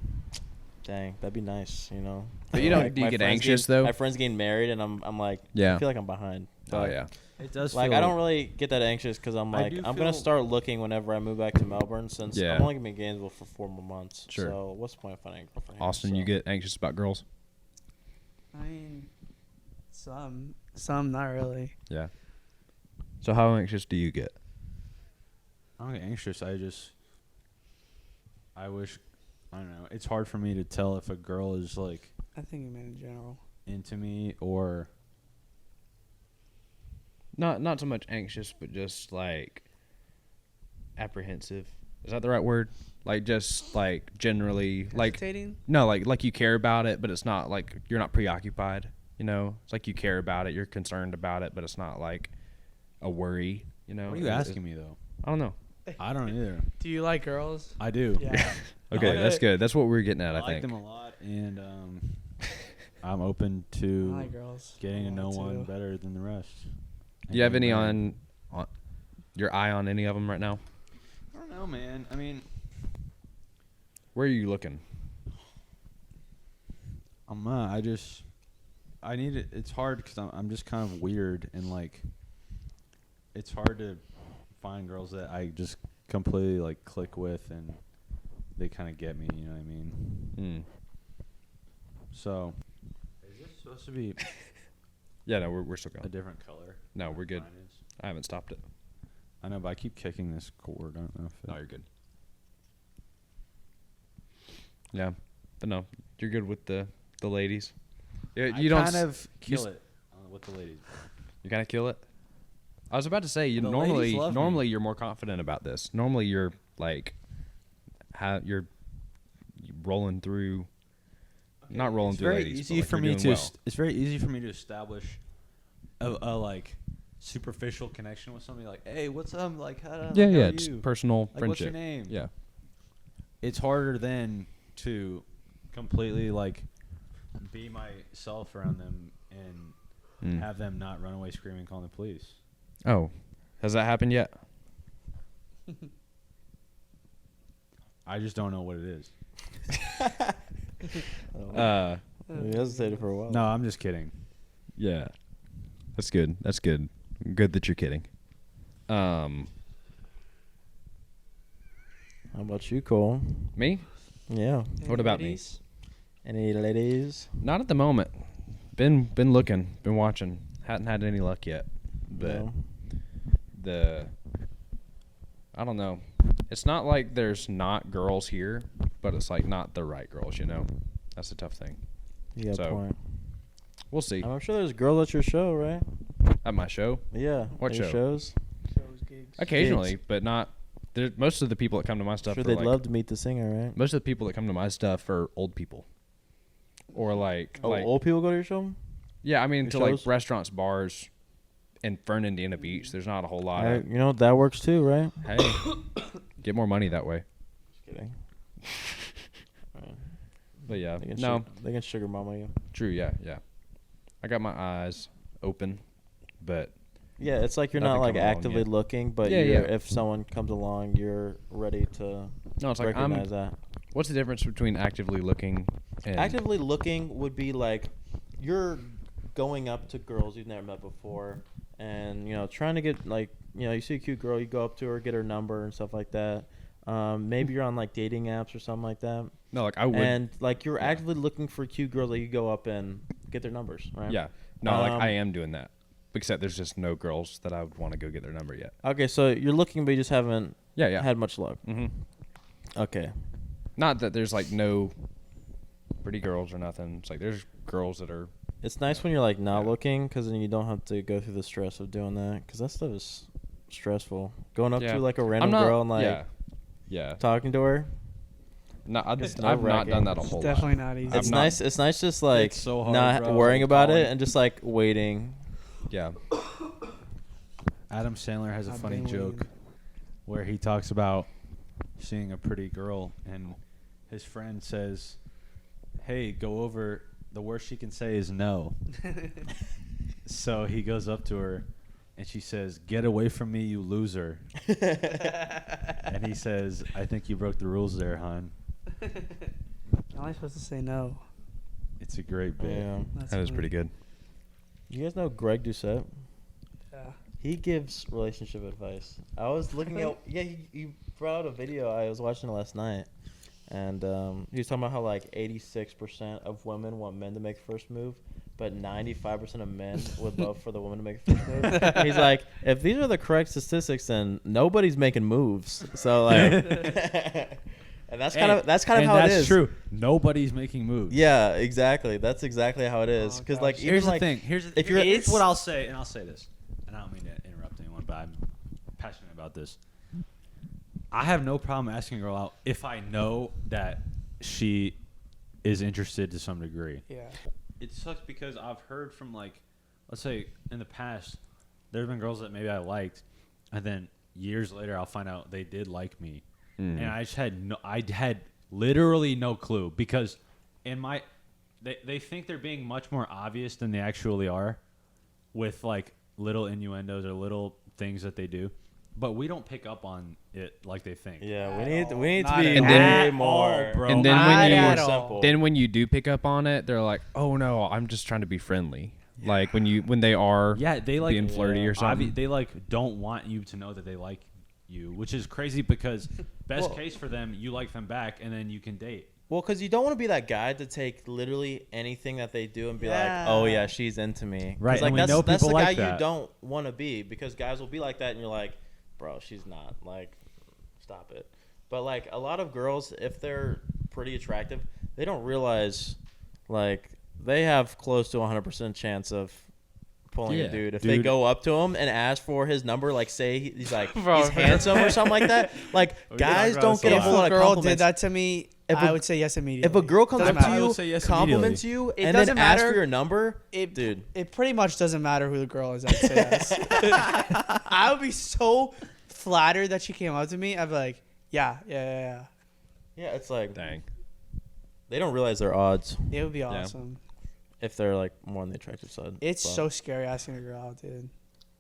dang, that'd be nice, you know. But you don't. Like, Do you my get friends anxious getting- though? My friend's getting married, and I'm like, Yeah. I feel like I'm behind. Oh But, yeah. It does Like feel I don't really get that anxious because I'm I like do I'm gonna feel- start looking whenever I move back to Melbourne since Yeah. I'm only gonna be in Gainesville for 4 more months. Sure. So what's the point of finding a girlfriend? Austin, you get anxious about girls? I mean, some, not really. Yeah. So how anxious do you get? I don't get anxious. I wish, I don't know. It's hard for me to tell if a girl is like I think you meant in general. into me or Not so much anxious, but just like apprehensive. Is that the right word? Like just like generally like Hesitating? no, like you care about it, but it's not like you're not preoccupied. You know, it's like you care about it, you're concerned about it, but it's not like a worry. You know. What are you asking me though? I don't know. I don't either. Do you like girls? I do. Yeah. Okay, that's good. That's what we're getting at. I I like think. them a lot, and I'm open I to like girls. getting to a know lot, one too. better than the rest. Do you have And any then- on your eye on any of them right now? I don't know, man. I mean, Where are you looking? I'm not. I need it. It's hard because I'm just kind of weird and like, it's hard to find girls that I just completely like click with and they kind of get me. You know what I mean? Hmm. So, is this supposed to be Yeah, no, we're still a going. different color? No, we're good. Mine is? I haven't stopped it. I know, but I keep kicking this cord. I don't know if it, No, you're good. Yeah, but no, you're good with the ladies. Yeah, I you don't kind of you kill s- it with the ladies. You kind of kill it. I was about to say you The normally ladies love me. normally you're more confident about this. Normally you're like, you're rolling through. Not rolling It's through very ladies. easy but like for you're me doing to. well. It's very easy for me to establish a like superficial connection with somebody. Like, hey, what's up? Like, how Yeah, how yeah, are it's you? personal Like, friendship. what's your name? Yeah, It's harder then to completely like be myself around them and Mm. have them not run away screaming, calling the police. Oh, has that happened yet? I just don't know what it is. We hesitated for a while. No, I'm just kidding. Yeah, that's good. That's good. Good that you're kidding. How about you, Cole? Me? Yeah. What about me? Ladies? Any ladies? Not at the moment. Been looking, been watching. Hadn't had any luck yet. But No? I don't know. It's not like there's not girls here, but it's like not the right girls, you know? That's the tough thing. You got a So, point. We'll see. I'm sure there's girls at your show, right? At my show? Yeah. What at your show? shows? Shows, gigs. Occasionally, but not. Most of the people that come to my stuff Sure, are they'd like, love to meet the singer, right? most of the people that come to my stuff are old people. Or like, Oh, like old people go to your show? yeah, I mean, Your to like shows? restaurants, bars, in Fern, Indiana Beach, there's not a whole lot of, You know, that works too, right? hey, get more money that way. Just kidding. Alright. But yeah, They can no, they can sugar mama you. true, yeah, yeah. I got my eyes open, but Yeah, it's like you're not Nothing like coming along actively yet. looking, but Yeah, you're, yeah. if someone comes along, you're ready to no, it's like recognize that. What's the difference between actively looking and Actively looking would be like you're going up to girls you've never met before, and trying to get like you see a cute girl, you go up to her, get her number and stuff like that. Maybe you're on like dating apps or something like that, No, like I would. and like you're yeah. actively looking for cute girls that you go up and get their numbers, right? Yeah, no, like Um, I am doing that. Except there's just no girls that I would want to go get their number yet. Okay, so you're looking, but you just haven't Yeah, yeah. had much luck. Mm-hmm. Okay. Not that there's like no pretty girls or nothing. It's like there's girls that are. It's nice when you're like not Yeah. looking, because then you don't have to go through the stress of doing that, because that stuff is stressful. Going up Yeah. to like a I'm random not, girl and like yeah, yeah. talking to her. No, It's I've not nerve-wracking. done that a It's whole definitely lot. not easy. I'm It's not- nice. It's nice just like It's so hard, not bro, worrying like about calling. it and just like waiting. Yeah. Adam Sandler has a I've funny been joke waiting. where he talks about seeing a pretty girl and his friend says, "Hey, go over. The worst she can say is no." So he goes up to her and she says, "Get away from me, you loser." And he says, "I think you broke the rules there, hon." How am I supposed to say no? It's a great bit. Yeah. That is pretty good. You guys know Greg Doucette? Yeah. He gives relationship advice. I was looking at he brought out a video. I was watching it last night, and he was talking about how like 86% of women want men to make the first move, but 95% of men would love for the woman to make the first move. He's like, if these are the correct statistics, then nobody's making moves. So like, and that's kind of how it is. That's true. Nobody's making moves. Yeah, exactly. That's exactly how it is. Because like, Here's even the thing. Here's what I'll say, and I'll say this, and I don't mean to interrupt anyone, but I'm passionate about this. I have no problem asking a girl out if I know that she is interested to some degree. Yeah. It sucks because I've heard from, like, let's say in the past, there have been girls that maybe I liked, and then years later I'll find out they did like me, and I just had literally no clue because they think they're being much more obvious than they actually are, with like little innuendos or little things that they do, but we don't pick up on it like they think. yeah, we need to Not be at way all. more. Bro. And then Not when at you all. then when you do pick up on it, they're like, "Oh no, I'm just trying to be friendly." Like when they are They like being flirty or something. They like don't want you to know that they like you, which is crazy because best case for them, you like them back, and then you can date. Well, because you don't want to be that guy to take literally anything that they do and be Yeah. like, "Oh yeah, she's into me." 'Cause, Right, like and we that's know that's the people guy like that. you don't want to be, because guys will be like that, and you're like, "Bro, she's not." Like, stop it. But like a lot of girls, if they're pretty attractive, they don't realize like they have close to 100% chance of pulling a dude if they go up to him and ask for his number, like say he's like Bro. he's handsome or something like that. Like guys talked about don't this get a a lot. whole If lot a of girl compliments. did that to me, If I a- would say yes immediately. If a girl comes Doesn't up to matter. you, would say yes compliments you, It and then doesn't asks matter. for your number, It, dude. it pretty much doesn't matter who the girl is. I'd say yes. I would be so flattered that she came up to me. I'd be like, yeah. Yeah, it's like Dang. they don't realize their odds It would be awesome. if they're like more on the attractive side. It's But so scary asking a girl out, dude.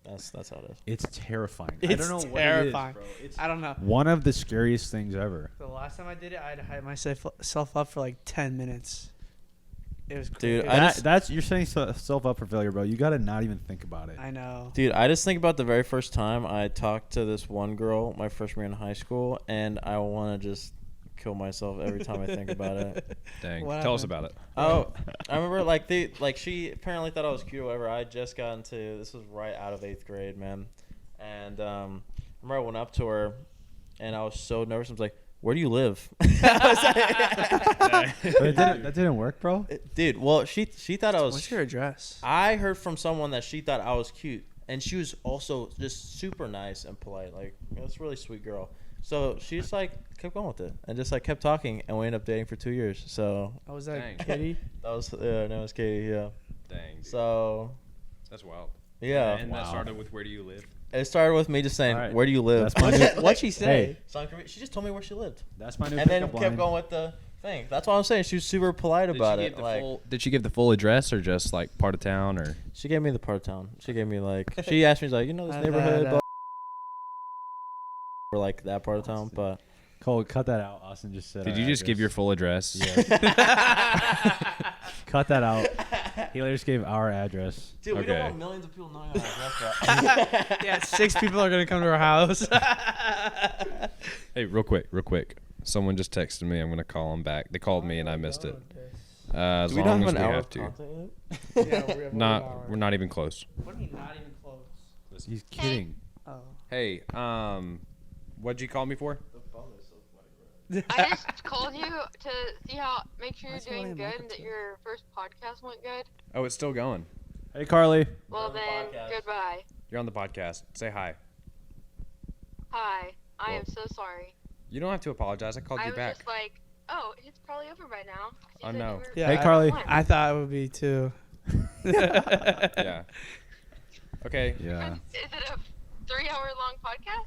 that's how it is. It's terrifying. It's I don't know terrifying. what it is, bro. It's I don't know. one of the scariest things ever. The last time I did it, I had to hype myself up for like 10 minutes. It was Dude, crazy. That's you're setting yourself up for failure, bro. You got to not even think about it. I know. Dude, I just think about the very first time I talked to this one girl my freshman year in high school, and I want to just kill myself every time I think about it. Dang. What Tell us happened? about it. Oh, I remember she apparently thought I was cute or whatever. I had just got into, this was right out of 8th grade, man. And I remember I went up to her, and I was so nervous. I was like, "Where do you live?" That didn't work, bro. Dude, well, she thought I was. What's your address? I heard from someone that she thought I was cute, and she was also just super nice and polite. Like, that's a really sweet girl. So she just like kept going with it and just like kept talking, and we ended up dating for 2 years. So Oh, was that Dang. Kitty? that was her name was Katie. Yeah. Dang. Dude. So That's wild. yeah, And that Wow. started with "Where do you live?" it started with me just saying, All right. "Where do you live?" That's my new, What'd she say? Hey, So she just told me where she lived, that's my new and then pickup kept line. going with the thing. That's what I'm saying. She was super polite about it. Like Did she give the full address or just like part of town or? she gave me the part of town. She gave me like she asked me, she's like, "You know this I've neighborhood?" had, blah, or like that part of town, but Cole, cut that out. Austin just said. Did our you just give your address. full address? Cut that out. He later just gave our address. dude, we Okay. don't want millions of people knowing our address. Yeah, 6 people are gonna come to our house. Hey, real quick. Someone just texted me. I'm gonna call them back. They called me and I missed it. As Do we long not as have we an hour have of to. content yet? Yeah, We're not even close. What do you mean not even close? He's kidding. Oh. Hey, what'd you call me for? I just called you to see make sure you're That's doing only a good month and or that two. your first podcast went good. Oh, it's still going. Hey, Carly. Well on the then, podcast. goodbye. You're on the podcast. Say hi. Hi. I Well, am so sorry. You don't have to apologize. I called I you was back. just like, oh, it's probably over by now. 'cause you Oh, said no. you were- Yeah, Hey, Carly. I thought it would be too. Yeah. Okay. Yeah. Is it a 3-hour-long podcast?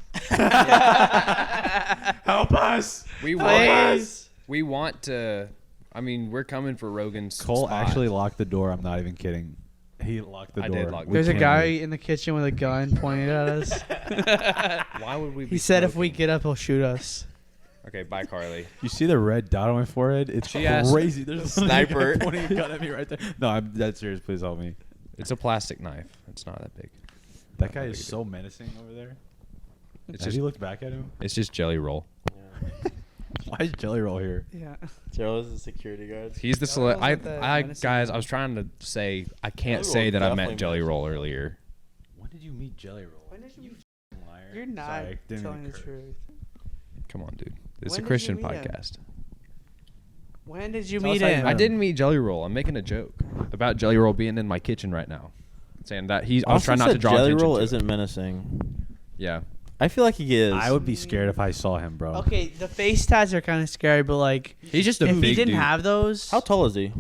Help us, We please. We want to. I mean, we're coming for Rogan's Cole spot. actually locked the door. I'm not even kidding. He locked the I door. did lock the There's a We guy in the kitchen with a gun pointed at us. Why would we? He said if we get up, he'll shoot us. Okay, bye, Carly. You see the red dot on my forehead? It's She asked- crazy. There's a Sniper. pointing a gun at me right there. No, I'm dead serious. Please help me. It's a plastic knife. It's not that big. That guy is so menacing over there. It's Have just you looked back at him? it's just Jelly Roll. Why is Jelly Roll here? Yeah. Gerald is the security guard. He's the That cele- wasn't that I menacing. guys. I was trying to say I can't Jelly say Roll that I definitely met Jelly menacing. Roll earlier. When did you meet Jelly Roll? When did you? f***ing liar. You're not Sorry, didn't telling mean the to curse. truth. Come on, dude. It's When a did Christian you meet him? podcast. When did you Tell us meet how you him? met I him. didn't meet Jelly Roll. I'm making a joke about Jelly Roll being in my kitchen right now, saying that he's. I was trying not to draw Jelly attention Roll to it. isn't menacing. Yeah. I feel like he is. I would be scared if I saw him, bro. Okay, the face tats are kind of scary, but like, He's just a if big he didn't dude. have those, How tall is he?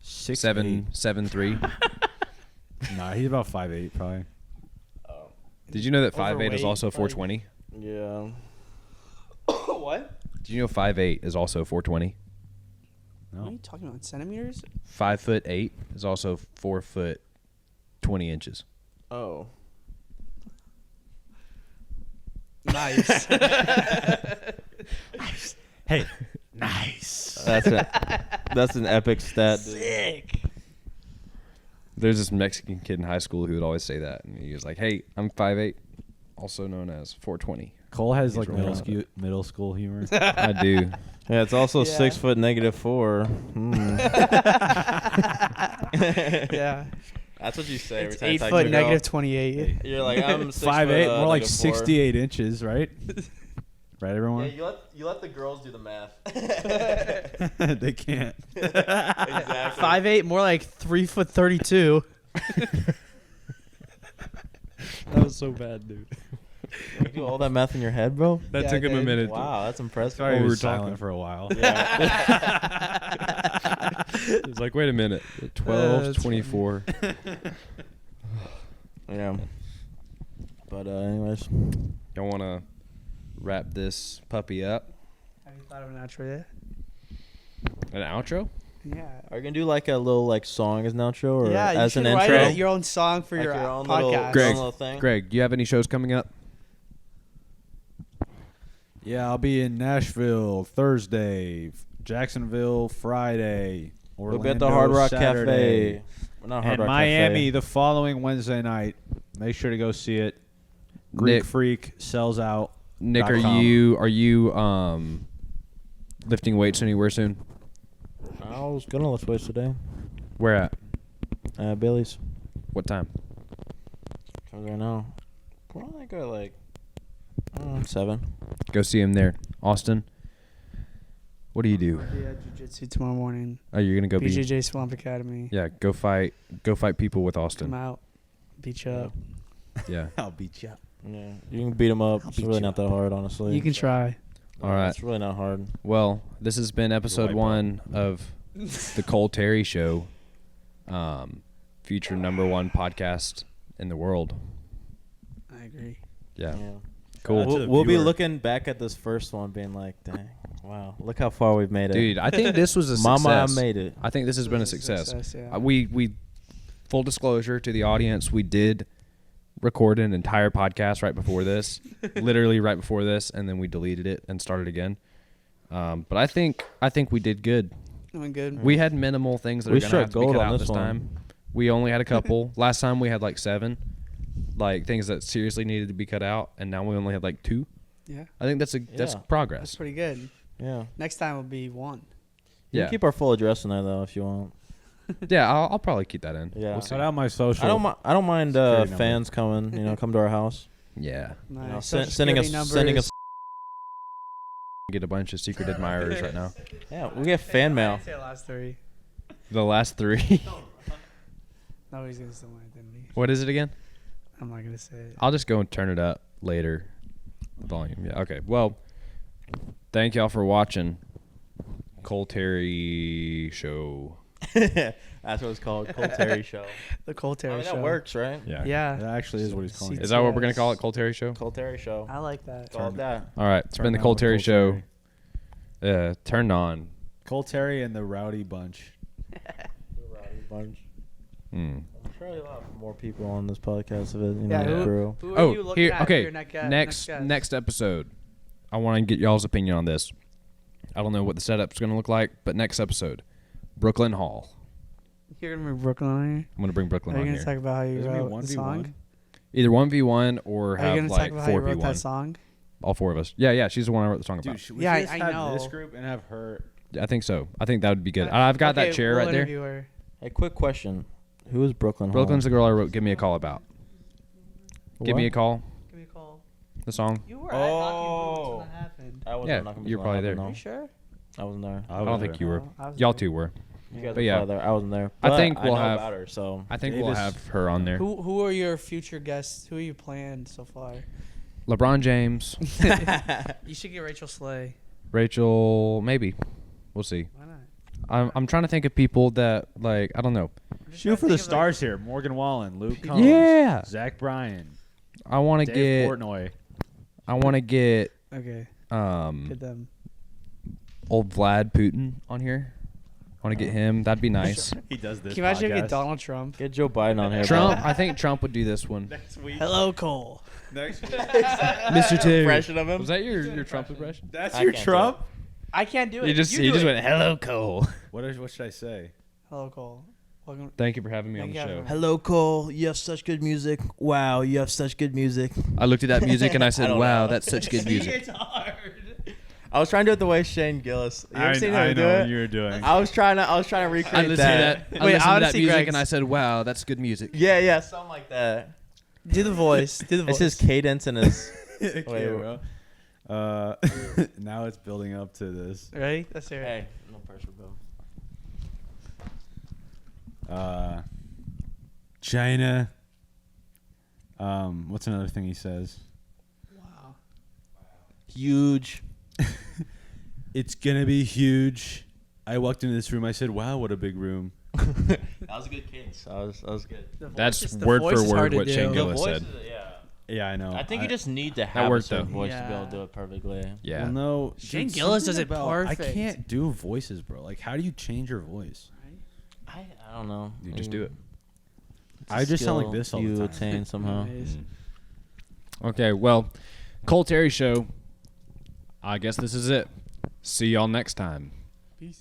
7'3". Nah, he's about 5'8", probably. Did you know that 5'8" is Overweight, also like- 420? Yeah. what? Did you know 5'8" is also 420? What are No. you talking about? Centimeters? 5'8" is also 4 foot 20 inches. Oh. Nice. Hey, nice. That's an epic stat, dude. Sick. There's this Mexican kid in high school who would always say that, and he was like, "Hey, I'm 5'8", also known as 420." Cole has He's like really not middle school humor. I do. Yeah, it's also Yeah. 6 foot -4. Yeah. That's what you say every It's time. you 8 talk foot to a girl. negative 28. You're like, I'm 6 5'8", foot, more like -4. 68 inches, right? Right, everyone? Yeah, you let the girls do the math. They can't. Exactly. 5'8", more like 3 foot 32. That was so bad, dude. You do all that math in your head, bro? That Yeah, took I him a did. minute. Wow, that's impressive. Sorry, Oh, we we were were silent talking. for a while. Yeah. It's like, wait a minute. 12, That's 24. Yeah. But anyways, Y'all want to wrap this puppy up? Have you thought of an outro yet? An outro? Yeah. are you gonna do like a little like song as an outro or Yeah, you as should an write intro? your own song for Like your, own podcast. little, Greg. own little thing. Greg, do you have any shows coming up? Yeah, I'll be in Nashville Thursday, Jacksonville Friday, We'll Orlando be at the Hard Rock Saturday, Cafe. Well, not Hard and Rock Miami Cafe. the following Wednesday night. Make sure to go see it. Greek Nick. Freak sells out. Nick, are .com. you lifting weights anywhere soon? I was gonna lift weights today. Where at? Billy's. What time? Comes right now. Probably go like 7. Go see him there. Austin, what do you do? I'll be at jiu-jitsu tomorrow morning. Oh, you're gonna go be? BJJ Swamp Academy. Yeah, go fight people with Come Austin. out. Beat you up. Yeah. I'll beat you up. Yeah, you can beat him up. It's beat really you not that hard, honestly. You can try. All right. It's really not hard. Well, this has been episode white 1 of the Cole Terry Show, future #1 podcast in the world. I agree. Yeah. Yeah. Cool. to the We'll be viewer. looking back at this first one, being like, "Dang, wow, look how far we've made it." Dude, I think this was a Mama, I success. made it. I think this has been a This is success. yeah. We full disclosure to the audience, we did record an entire podcast right before this, literally right before this, and then we deleted it and started again. But I think we did good. Doing good. We had minimal things that We are gonna have struck to be gold cut on out this this one. time. We only had a couple. Last time we had like 7, like things that seriously needed to be cut out, and now we only had like 2. Yeah. I think that's Yeah. That's progress. pretty good. Yeah. Next time will be 1. You Yeah, can keep our full address in there though, if you want. yeah. I'll probably keep that in. Yeah. We'll see. Shout out my social. I don't mind Security number. fans coming. Come to our house. Yeah, Nice. You know, Social sending us security sending us. numbers. get a bunch of secret admirers right now. Yeah, we get fan mail. Say the last 3. The last 3. Nobody's gonna steal my identity. What is it again? I'm not gonna say it. I'll just go and turn it up later. Volume. Yeah. Okay. Well, thank y'all for watching Cole Terry Show. That's what it's called, Cole Terry Show. The Cole Terry Show. That works, right? Yeah. That actually is what he's calling See- it. Is that what we're gonna call it? Cole Terry Show. Cole Terry Show. I like that. It's all that. All right. It's Turn been the on Cole with Terry Cole Show. Terry. Turned on. Cole Terry and the Rowdy Bunch. The Rowdy Bunch. Hmm. probably a lot more people on this podcast if it Yeah, grew. who are you Oh, looking here. at for Okay. your Next guest? episode, I want to get y'all's opinion on this. I don't know what the setup's going to look like, but next episode, Brooklyn Hall. You're gonna bring Brooklyn on here. I'm going to bring Brooklyn Are you on gonna here. talk about how you Is it gonna be wrote the 1v1? song? Either 1v1 or Are you have gonna talk like about how you wrote that 4v1. song? All four of us. Yeah, she's the one I wrote the song about. Dude, should we Yeah, just I have this know. group and have her? I think so. I think that would be good. I've got that Okay, chair we'll right there. interview her. Hey, quick question. Who is Brooklyn Hall? Brooklyn's the girl I wrote Give Me a Call about. Give Me a What? Call, Give me a call. the song. You were at Hockey Boots when that happened. I wasn't Yeah, at Knockin' Boots you're when probably it there. happened, Are you though. sure? I wasn't there. I don't think you were. I was Y'all there. two were. You guys But were yeah. probably there. I wasn't there. I But think we'll know have- about her, so I think we'll Davis. have her on there. Who are your future guests? Who are you planned so far? LeBron James, You should get Rachel Slay. Rachel, maybe. We'll see. Why not? I'm trying to think of people that like I don't know. I'm just Shoot trying for to the think of, stars here. Morgan Wallen, Luke Combs, Yeah. Zach Bryan, I want to Dave get. Portnoy. I want to get Okay, um get them. old Vlad Putin on here. I want to get him. That'd be nice. He does this. Can you imagine if you podcast. get Donald Trump? get Joe Biden on here. Trump. I think Trump would do this one. next week? Hello, Cole. Next week. Mr. Two. Impression of him. Was that your Trump impression? That's I your can't do Trump. I can't do it. You just do it. went hello Cole. What should I say? Hello, Cole. Welcome. Thank you for having me on Thank the you for show. having me. Hello, Cole. You have such good music. Wow, you have such good music. I looked at that music and I said, don't "Wow, know. that's such good music." It's hard. I was trying to do it the way Shane Gillis. You ever seen I him do know it? what you were doing. I was trying to recreate I listened to that. I Wait, listened to that honestly, music Greg, and I said, "Wow, that's good music." Yeah, something like that. Do the voice. Do the voice. It's his cadence and his. Okay, Wait, bro. Now it's building up to this. Ready? Let's hear it. Hey, no pressure, bro. China. What's another thing he says? Wow. Huge. It's gonna be huge. I walked into this room. I said, "Wow, what a big room." That was a good cadence. That was good. The voice That's is- the word voice for is word hard to what do. Shane The Gillis voice said. is, yeah. Yeah, I know. I think you just need to have worked, a certain though. voice Yeah. to be able to do it perfectly. Yeah. Well, no. Shane dude, Gillis something does it about- perfect. I can't do voices, bro. Like, how do you change your voice? I don't know. You just do it. It's a I just sound like skill this all the you time. attain somehow. Anyways. Okay, well, Cole Terry Show. I guess this is it. See y'all next time. Peace.